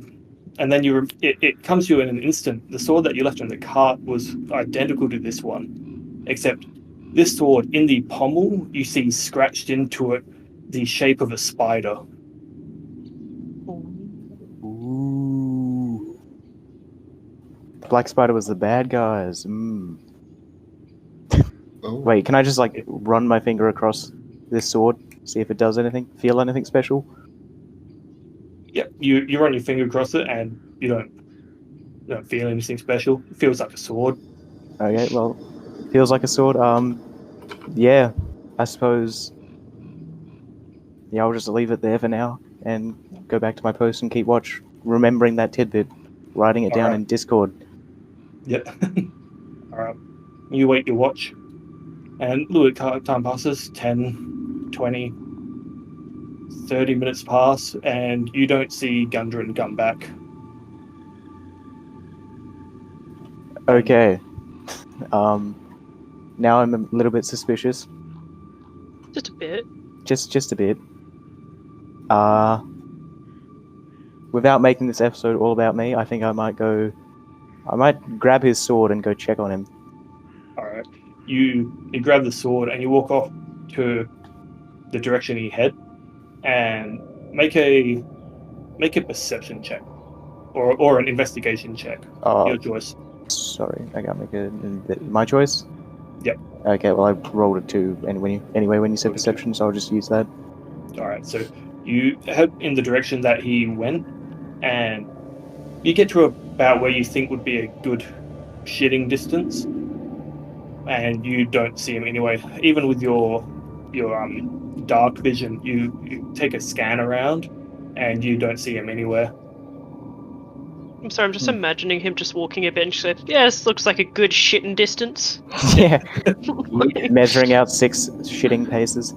and then it comes to you in an instant. The sword that you left on the cart was identical to this one, except this sword, in the pommel, you see scratched into it the shape of a spider. Ooh. The Black Spider was the bad guys. Oh. Wait, can I just like run my finger across this sword, see if it does anything, feel anything special? Yep, you run your finger across it, and you don't feel anything special. It feels like a sword. Okay, well, feels like a sword. Yeah, I suppose. Yeah, I'll just leave it there for now and go back to my post and keep watch, remembering that tidbit, writing it down Alright. in Discord. Yep. Alright. You wait your watch, and look, time passes 10, 20, 30 minutes pass, and you don't see Gundren come back. Okay. Now I'm a little bit suspicious. Just a bit. Just a bit. Without making this episode all about me, I think I might grab his sword and go check on him. Alright. You grab the sword and you walk off to the direction he head, and make a perception check. Or an investigation check. Your choice. Sorry, I gotta make my choice? Yep. Okay, well I rolled a 2 anyway when you said perception, so I'll just use that. Alright, so you head in the direction that he went, and you get to about where you think would be a good shitting distance, and you don't see him anyway. Even with your dark vision, you take a scan around, and you don't see him anywhere. I'm sorry, I'm just imagining him just walking a bit and just like, yeah, this looks like a good shitting distance. Yeah. Measuring out 6 shitting paces.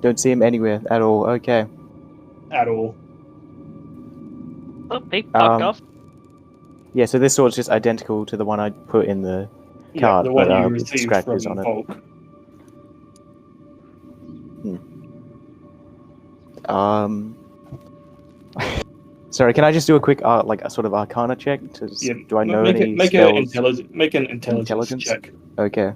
Don't see him anywhere at all. Okay. At all. Oh, they fucked off. Yeah, so this sword's just identical to the one I put in the Yeah, card, the one but you with received scratches from on it. Volk. Sorry, can I just do a quick, like a sort of Arcana check? Do I know any spells? Make an intelligence check. Okay.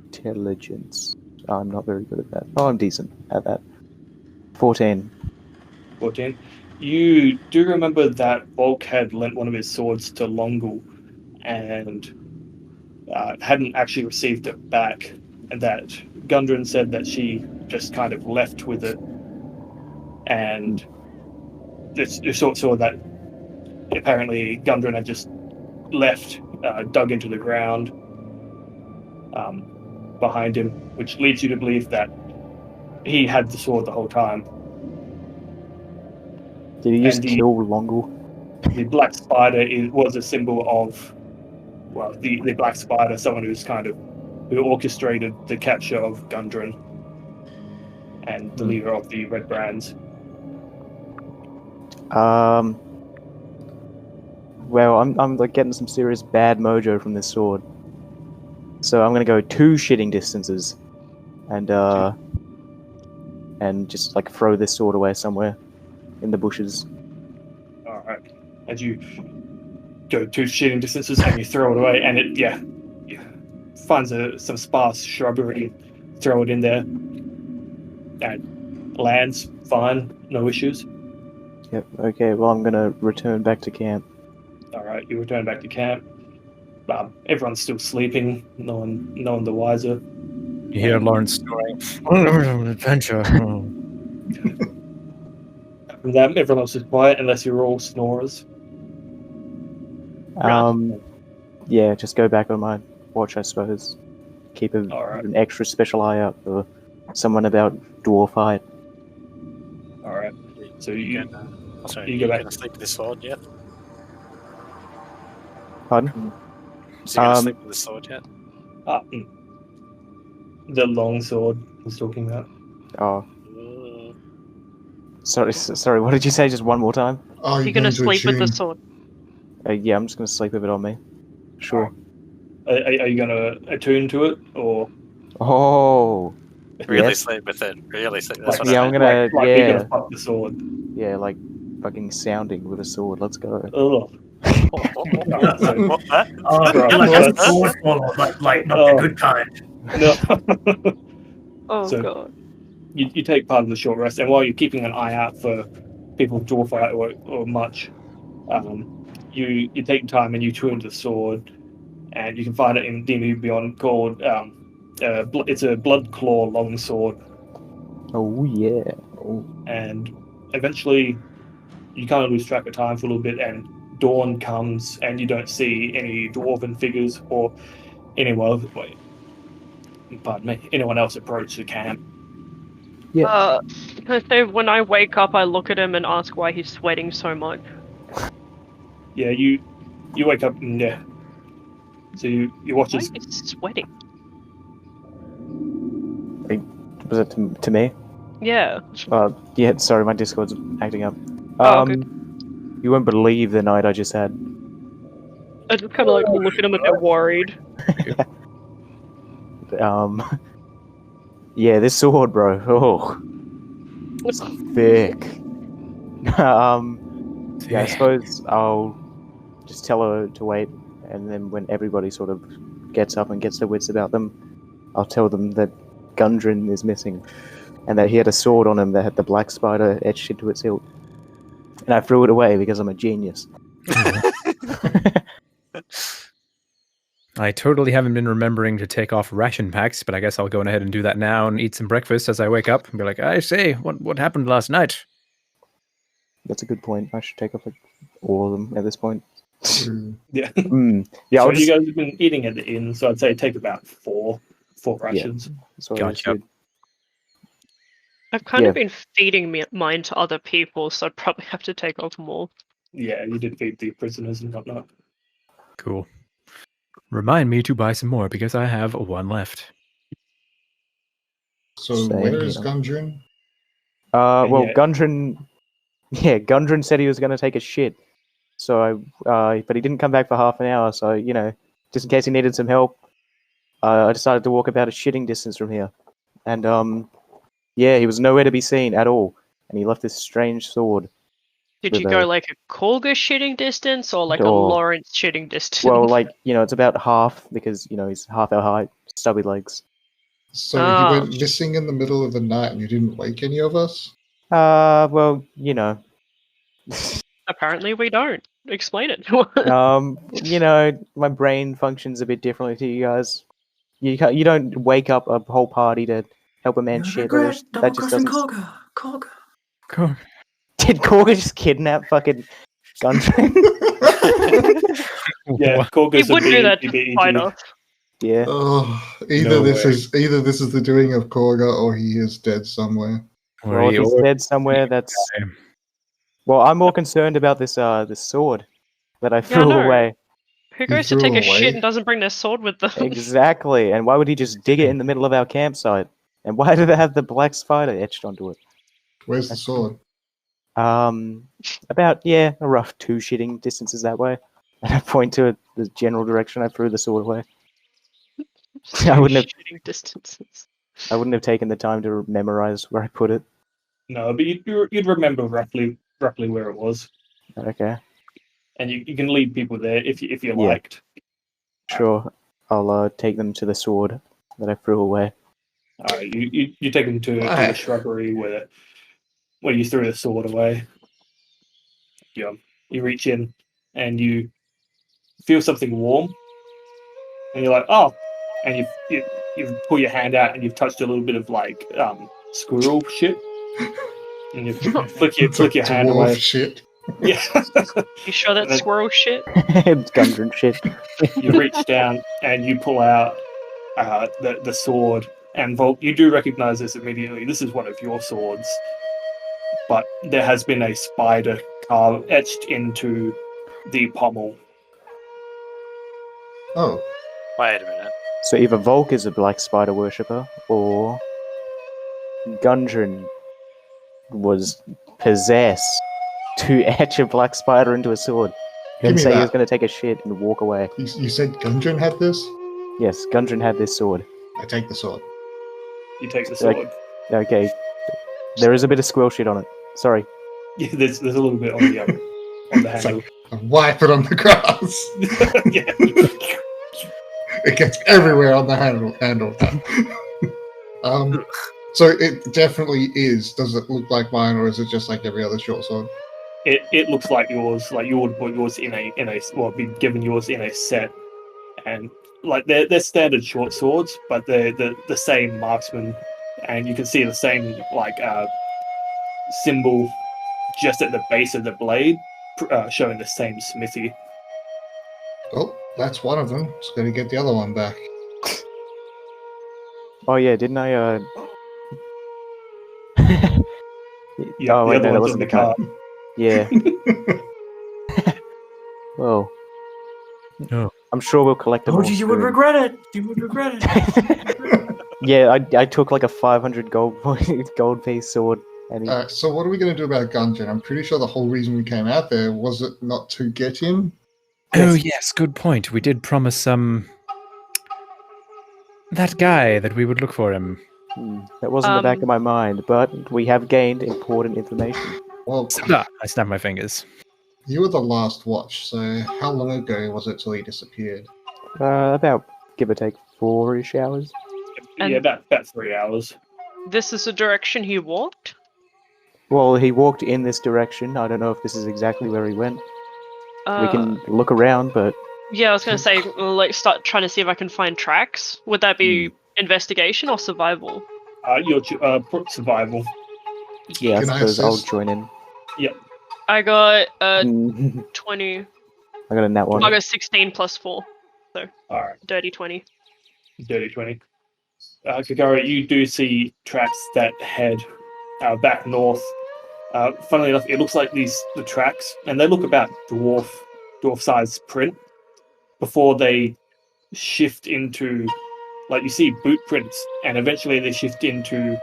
Intelligence. I'm not very good at that. Oh, I'm decent at that. 14. 14. You do remember that Volk had lent one of his swords to Longul and hadn't actually received it back, and that Gundren said that she just kind of left with it, and you saw that apparently Gundren had just left, dug into the ground behind him, which leads you to believe that he had the sword the whole time. Did he just kill Longul? The black spider was a symbol of, well, the black spider, someone who orchestrated the capture of Gundren and the leader of the Red Brands. Well, I'm like getting some serious bad mojo from this sword, so I'm gonna go 2 shitting distances, and just like throw this sword away somewhere in the bushes. All right, as you go 2 shitting distances and you throw it away, and it finds some sparse shrubbery, throw it in there, and lands fine, no issues. Yep. Okay. Well, I'm gonna return back to camp. All right, you return back to camp. Everyone's still sleeping. No one the wiser. You hear Lawrence snoring. Adventure. From that, everyone else is quiet unless you're all snorers. Yeah. Just go back on my watch, I suppose. Keep an extra special eye out for someone about dwarf height. So you Oh, sorry, you go back. gonna sleep with this sword yet? Pardon? Is he gonna Um, sleep with the sword yet? The long sword I was talking about. Oh, Uh, sorry. What did you say? Just one more time? Oh, You're gonna sleep with the sword. Yeah, I'm just gonna sleep with it on me. Sure. Are you gonna attune to it or Oh. really Yes. sleep with it. Really sleep. That's like, what Yeah, I I'm meant. gonna. like you're Yeah, gonna fuck the sword? yeah, like fucking sounding with a sword. Let's go. Ugh. What? That? Oh, Right, like well, a sword swallow, like not Oh. the good kind. No. Oh So- god. You take part of the short rest, and while you're keeping an eye out for people to fight or much, you take time and you tune the sword, and you can find it in D&D Beyond called it's a blood claw long sword, Oh yeah. and eventually you kind of lose track of time for a little bit, and dawn comes, and you don't see any dwarven figures or anyone. Pardon me, anyone else approach the camp. Yeah. Can I say when I wake up, I look at him and ask why he's sweating so much. Yeah, you wake up and so you watch Why as is he sweating? Was it to me? Yeah. Yeah. Sorry, my Discord's acting up. Oh, good. You won't believe the night I just had. I just kind of like look at him a bit worried. Yeah, this sword, bro. Oh, it's thick. Yeah, I suppose I'll just tell her to wait, and then when everybody sort of gets up and gets their wits about them, I'll tell them that Gundren is missing, and that he had a sword on him that had the black spider etched into its hilt. And I threw it away because I'm a genius. I totally haven't been remembering to take off ration packs, but I guess I'll go ahead and do that now and eat some breakfast as I wake up and be like, I say, what happened last night? That's a good point. I should take off like all of them at this point. yeah. Yeah, So I'll just. you guys have been eating at the inn, so I'd say take about four rations. That's what I Gotcha. did. I've kind of been feeding mine to other people, so I'd probably have to take off more. Yeah, you did feed the prisoners and whatnot. Cool. Remind me to buy some more because I have one left. So Same where is here. Gundren? Well, Yeah. Gundren. Yeah, Gundren said he was going to take a shit. So but he didn't come back for half an hour. So just in case he needed some help, I decided to walk about a shitting distance from here. And yeah, he was nowhere to be seen at all. And he left this strange sword. Did With you go like a Kolga shitting distance or like a Or- Lawrence shitting distance? Well, like it's about half because he's half our height, stubby legs. So Oh, he went missing in the middle of the night and you didn't wake any of us? Well, apparently we don't. Explain it. my brain functions a bit differently to you guys. You don't wake up a whole party to help a man shit. That just doesn't. Kolga. Did Korga just kidnap fucking Gundren? Yeah, he Corgus would do that be to fight us. Yeah. Oh, either No this way. is the doing of Korga or he is dead somewhere. Well, if he's dead somewhere, that's. Well, I'm more concerned about this sword that I threw no. away. Who You goes to threw take a away? shit and doesn't bring their sword with them? Exactly. And why would he just dig it in the middle of our campsite? And why did it have the black spider etched onto it? Where's the sword? About a rough 2 shitting distances that way. And I point to the general direction I threw the sword away. I wouldn't have. Shitting distances. I wouldn't have taken the time to memorize where I put it. No, but you'd remember roughly where it was, Okay, and you can lead people there if you Yeah. liked. sure. I'll take them to the sword that I threw away. All right, you take them to the Alright. shrubbery where you threw the sword away. You reach in and you feel something warm, and you're like, oh, and you pull your hand out and you've touched a little bit of like squirrel shit, and you flick your hand Dwarf away. shit. Yeah. You sure that's And then squirrel shit? It's Gundren shit. you reach down and you pull out the sword. And Volk, you do recognize this immediately. This is one of your swords. but there has been a spider etched into the pommel. Oh, Wait a minute. So either Volk is a black spider worshipper, or Gundren was possessed to etch a black spider into a sword. Give Then me say he was that. going to take a shit and walk away. you said Gundren had this? Yes, Gundren had this sword. I take the sword. You take the Like- sword. Okay. There is a bit of squill shit on it. Sorry. Yeah, there's a little bit on the on the It's handle. I wipe it on the grass. Yeah. It gets everywhere on the handle. So it definitely is. Does it look like mine, or is it just like every other short sword? It looks like yours. Like you would put yours in a well, be given yours in a set, and like they're standard short swords, but they're the same marksman, and you can see the same like symbol just at the base of the blade, showing the same smithy. Oh, that's one of them. Just gotta get the other one back. Oh yeah, didn't I Yeah, oh the wait, other no, that one's wasn't on the the card. card. Yeah. Well. Oh. I'm sure we'll collect them all Told you would soon. regret it. You would regret it. Yeah, I took like a 500 gold piece sword, and he, So what are we gonna do about Gundren? I'm pretty sure the whole reason we came out there was it not to get him. Oh yes, good point. We did promise that guy that we would look for him. that wasn't the back of my mind, but we have gained important information. Well, I snap my fingers. you were the last watch, so how long ago was it till he disappeared? About give or take 4-ish hours. And- Yeah, about 3 hours. This is the direction he walked. Well, he walked in this direction. I don't know if this is exactly where he went. We Uh, can look around, but Yeah, I was gonna say, like, start trying to see if I can find tracks. Would that be investigation or survival? Your survival. yeah, I Can I suppose I'll assist? join in. I got I 20. got a nat one. I got 16 plus 4. All right, Dirty 20. dirty 20. Kagara, you do see tracks that head back north. Funnily enough, it looks like the tracks, and they look about dwarf-sized print before they shift into, like you see boot prints, and eventually they shift into,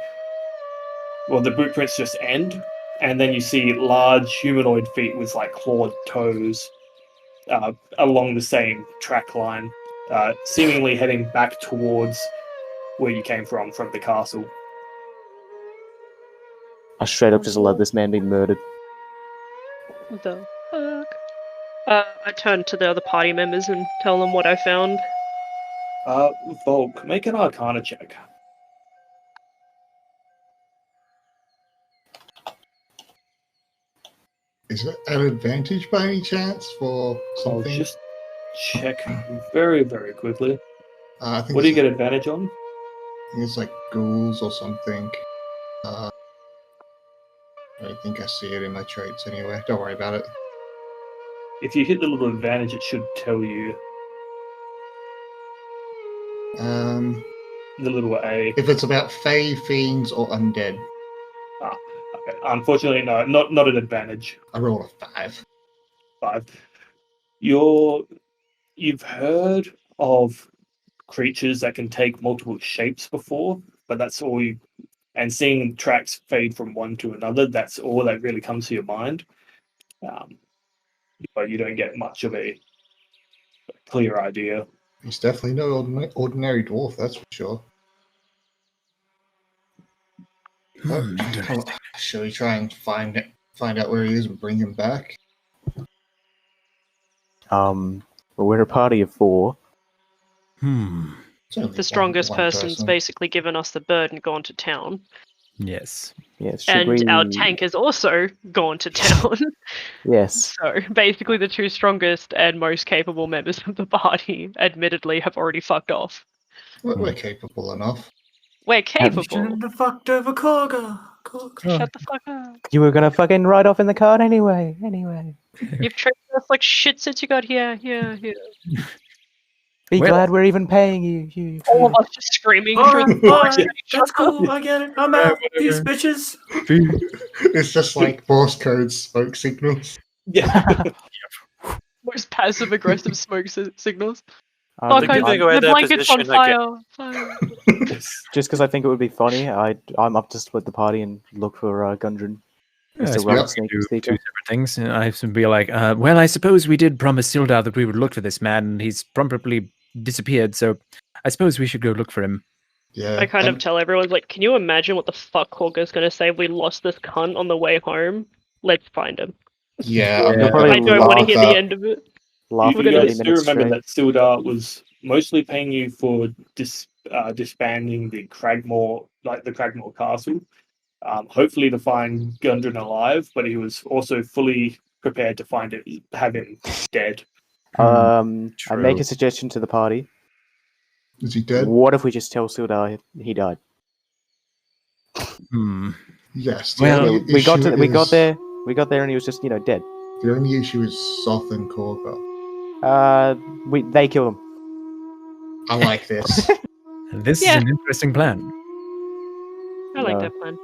well, the boot prints just end, and then you see large humanoid feet with like clawed toes along the same track line, seemingly heading back towards where you came from the castle. I straight up just love this man being murdered. What the fuck? I turned to the other party members and tell them what I found. Volk, make an Arcana check. Is it an advantage by any chance for I'll something? just check very, very quickly. I think What do you it's- get advantage on? I think it's like ghouls or something. I don't think I see it in my traits anyway. Don't worry about it. If you hit the little advantage, it should tell you the little A. If it's about fae, fiends, or undead, Okay. Unfortunately, no, not an advantage. I roll a 5. 5. You've heard of creatures that can take multiple shapes before, but that's all you. And seeing tracks fade from one to another, that's all that really comes to your mind. But you don't get much of a clear idea. He's definitely no ordinary dwarf, that's for sure. Shall we try and find out where he is and bring him back? Well, we're a party of 4. It's only The strongest one person's person. basically given us the bird and gone to town. Yes. Yes, should And we... our tank has also gone to town. Yes. So basically the two strongest and most capable members of the party, admittedly, have already fucked off. We're capable enough. We're capable. Shouldn't have fucked over Korga. Shut the fuck up. You were gonna fucking ride off in the cart anyway. You've treated us like shit since you got here. Be Well- glad we're even paying you. All of us just screaming through Alright, the alright, that's cool. I get it. I'm out. Peace, bitches. It's just like Morse code smoke signals. Yeah. Most passive aggressive smoke signals. Um, Fuck, giving away the their blanket's on position again. fire. just because I think it would be funny, I'm up to split the party and look for Gundren. Yeah, I Mr. suppose Robert we Sneak do two Seeker. separate things. I have to be like, well, I suppose we did promise Sildar that we would look for this man, and he's promptly disappeared, so I suppose we should go look for him. Yeah. I kind of and- tell everyone, like, can you imagine what the fuck Hawker's gonna say if we lost this cunt on the way home? Let's find him. Yeah, Yeah. I'm You'll gonna probably I don't want to laugh hear that. the end of it. Laugh You for 30 guys do minutes remember straight. that Sildar was mostly paying you for disbanding the Cragmore, like the Cragmore Castle. Hopefully to find Gundren alive, but he was also fully prepared to have him dead. I make true. a suggestion to the party. Is he dead? What if we just tell Sildar he died? Hmm. Yes. The Well, only We got issue we got is- there. We got there, and he was just dead. The only issue is Soth and Korga. They killed him. I like this. This Yeah. is an interesting plan. I like No. that plan.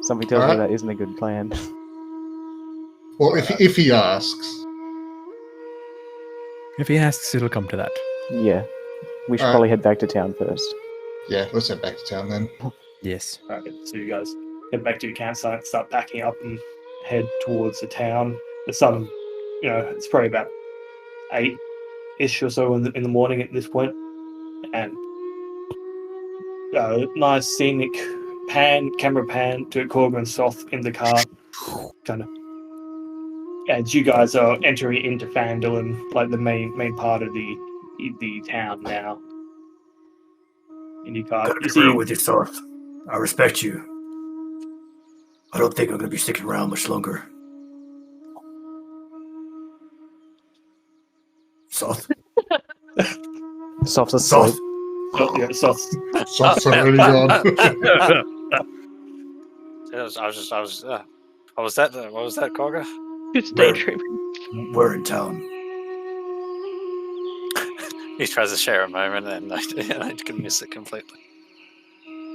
Something tells me Alright. that isn't a good plan. Well, if he asks, If he asks, it'll come to that. Yeah, we should Alright. probably head back to town first. yeah, let's head back to town then. Yes. Alright, so you guys head back to your campsite, start packing up, and head towards the town. The sun, it's probably about 8-ish or so in the morning at this point, and nice scenic camera pan to Korga and Soth in the car, kind of. As you guys are entering into Phandalin, like the main part of the town now. In your car, Gotta you be real see. with you, Soth. I respect you. I don't think I'm gonna be sticking around much longer. Soth? Soft's asleep. Soth? Oh, yeah, Soth's Soth's already gone. What was that, Korga? It's Where- daydreaming. We're in town. He tries to share a moment and I can miss it completely.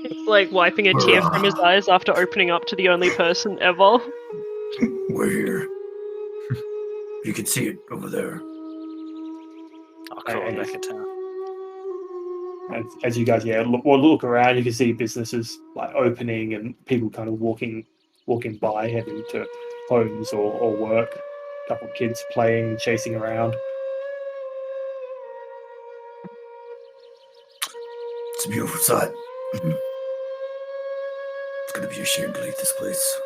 It's like wiping a tear from his eyes after opening up to the only person ever. We're here. You can see it over there. I'll call him back in town. as you guys look around, you can see businesses like opening and people kind of walking by, heading to homes or work. A couple of kids playing, chasing around. It's a beautiful sight. It's gonna be a shame to leave this place.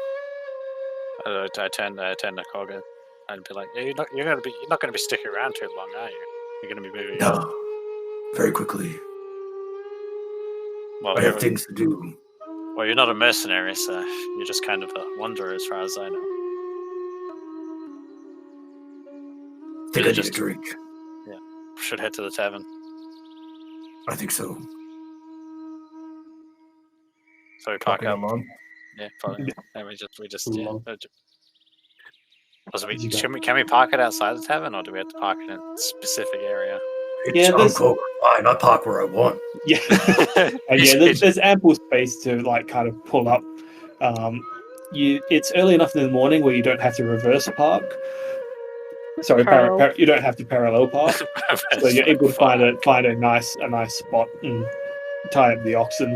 I turn to Korga and be like, "Yeah, you're not gonna be sticking around too long, are you? You're gonna be moving on." No. Very quickly. Well, I have things to do. Well, you're not a mercenary, so you're just kind of a wanderer, as far as I know. Think I need just- a drink. Should head to the tavern. I think so. So we park Talking up. along. Yeah, probably. And we just yeah. Long. Can we park it outside the tavern, or do we have to park it in a specific area? Yeah, I'm there's- cool. Fine, I park where I want. Yeah, there's ample space to like kind of pull up. It's early enough in the morning where you don't have to reverse park. Sorry, you don't have to parallel park. So you're able to find a nice spot and tie up the oxen,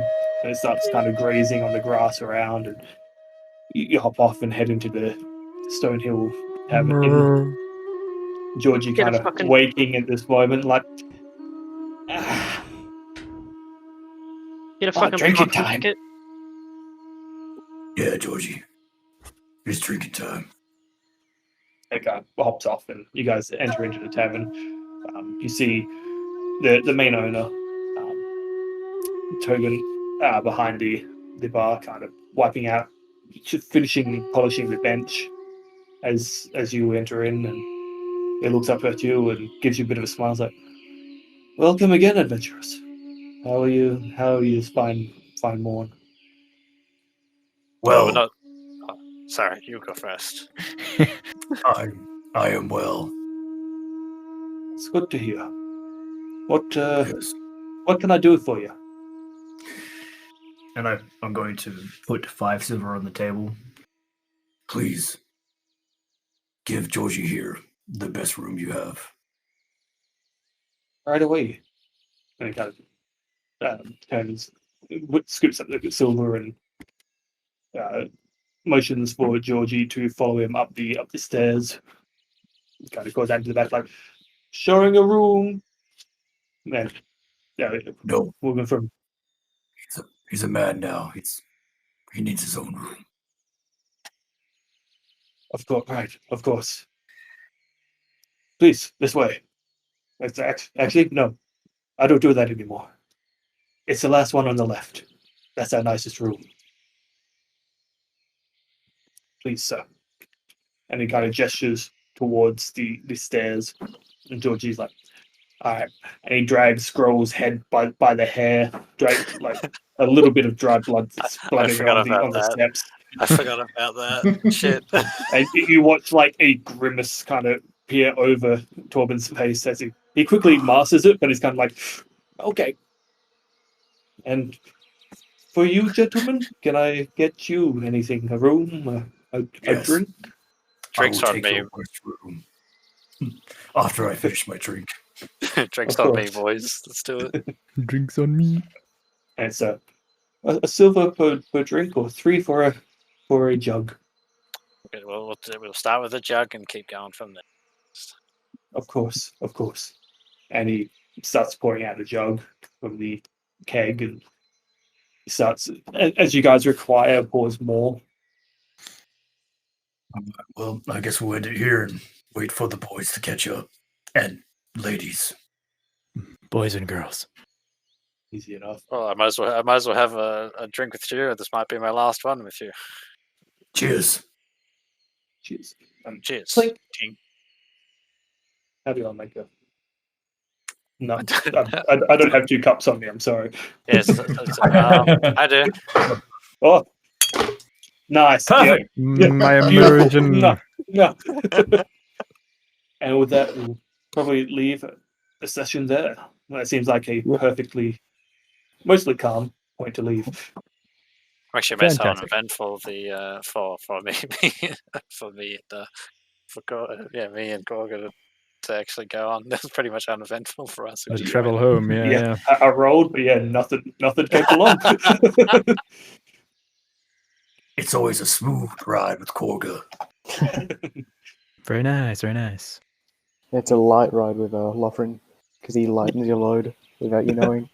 and it starts kind of grazing on the grass around, and you hop off and head into the Stonehill Tavern. Georgie Get a kind of fucking- waking at this moment, like, Get a fucking drinking parking time. ticket. Yeah, Georgie. It's drinking time. that guy hops off, and you guys enter into the tavern. You see the main owner, Togan, behind the bar, kind of wiping out, polishing the bench as you enter in, and he looks up at you and gives you a bit of a smile. He's like, "Welcome again, adventurers. How are you? How are you this fine morn?" Well, Well, we're not. Oh, sorry, you go first. I am well. It's good to hear. What Yes. what can I do for you? And I'm going to put 5 silver on the table. Please, give Georgie here the best room you have. Right away. And he kind of turns, scoops up the silver and motions for Georgie to follow him up the stairs. He kind of goes out to the back, like, showing a room. And No, moving from. he's a man now. He needs his own room. Of course, right, of course. Please, this way. Actually, no. I don't do that anymore. It's the last one on the left. That's our nicest room. Please, sir. And he kind of gestures towards the stairs. And Georgie's like, all right. And he drags Scroll's head by the hair, drags like a little bit of dry blood splattering on the steps. I forgot about that. Shit. And you watch like a grimace kind of peer over Torben's face as he quickly masters it, but he's kind of like, okay. And for you, gentlemen, can I get you anything? A room? A drink? Drinks on me. After I finish my drink. Drinks on me, boys. Let's do it. Drinks on me. And so, a silver per drink, or 3 for a jug. Okay, we'll start with a jug and keep going from there. Of course. And he starts pouring out a jug from the keg, and he starts, as you guys require, pours more. Well, I guess we'll end it here and wait for the boys to catch up. And ladies. Boys and girls. Easy enough. Well, I might as well have a drink with you. This might be my last one with you. Cheers. Cheers. Cheers. Clink. How do I make a... No, I don't have 2 cups on me. I'm sorry. Yes, I do. Oh, nice. Perfect. Yeah. My Beautiful. immersion. No. And with that, we'll probably leave the session there. That seems like a mostly calm point to leave. Actually, it makes how Fantastic. uneventful the for me me and Gorga to actually go on. That's pretty much uneventful for us. The travel home, yeah. I rolled, but nothing came along. It's always a smooth ride with Korga. Very nice, very nice. It's a light ride with Lothrin, because he lightens your load without you knowing.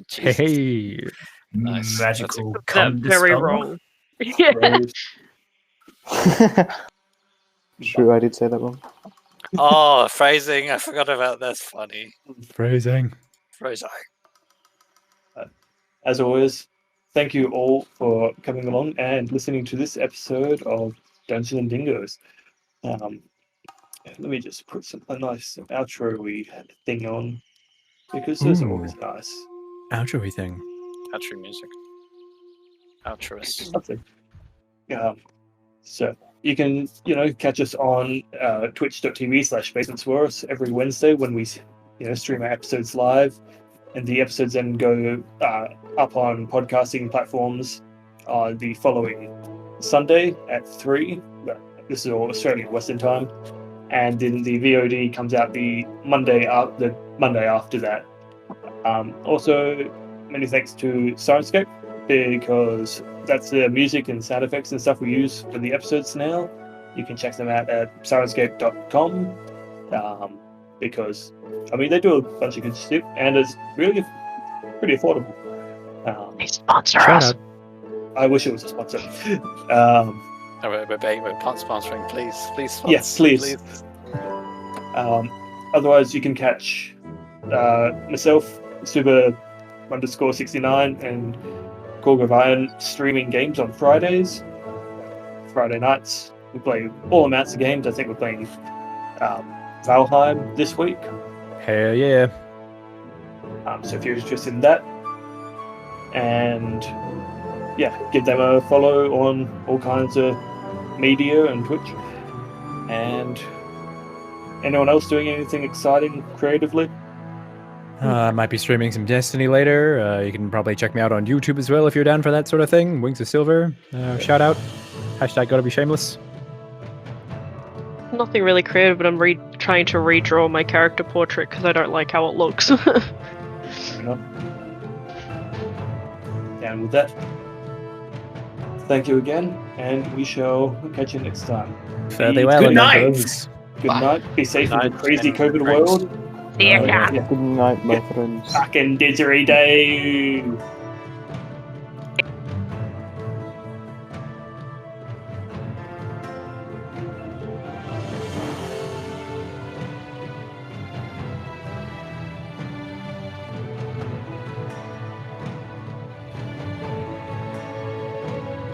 Jesus. Hey. Nice. Magical. That very roll. Yeah. True, I did say that wrong. Oh, phrasing. I forgot about that's funny. Phrasing. Phrasing. As always, thank you all for coming along and listening to this episode of Dungeons and Dingoes. Let me just put a nice outro-y thing on, because those are always nice. Outro-y thing. Outro music. Outros. Nothing. So you can, catch us on twitch.tv/basementswars every Wednesday when we, stream our episodes live, and the episodes then go up on podcasting platforms on the following Sunday at 3. This is all Australian Western Time, and then the VOD comes out the Monday after that. Also, many thanks to Syrinscape, because that's the music and sound effects and stuff we use for the episodes now. You can check them out at syrinscape.com, because, they do a bunch of good stuff, and it's really pretty affordable. They sponsor Shout us. out. I wish it was a sponsor. We're sponsoring, please. Please sponsor. Yes, please. Otherwise, you can catch myself, Super_69, and Gorg of Iron streaming games on Fridays. Friday nights, we play all amounts of games. I think we're playing Valheim this week. Hell yeah. So if you're interested in that, and give them a follow on all kinds of media and Twitch. And anyone else doing anything exciting creatively? I might be streaming some Destiny later. You can probably check me out on YouTube as well if you're down for that sort of thing. Wings of Silver. Shout out. Hashtag gotta be shameless. Nothing really creative, but I'm trying to redraw my character portrait because I don't like how it looks. Fair enough. And with that, thank you again, and we shall catch you next time. Fare thee well. Good night. Good night. Be safe in the crazy COVID world. See ya. Yeah. Good night, my friends. Fucking didgeridoo.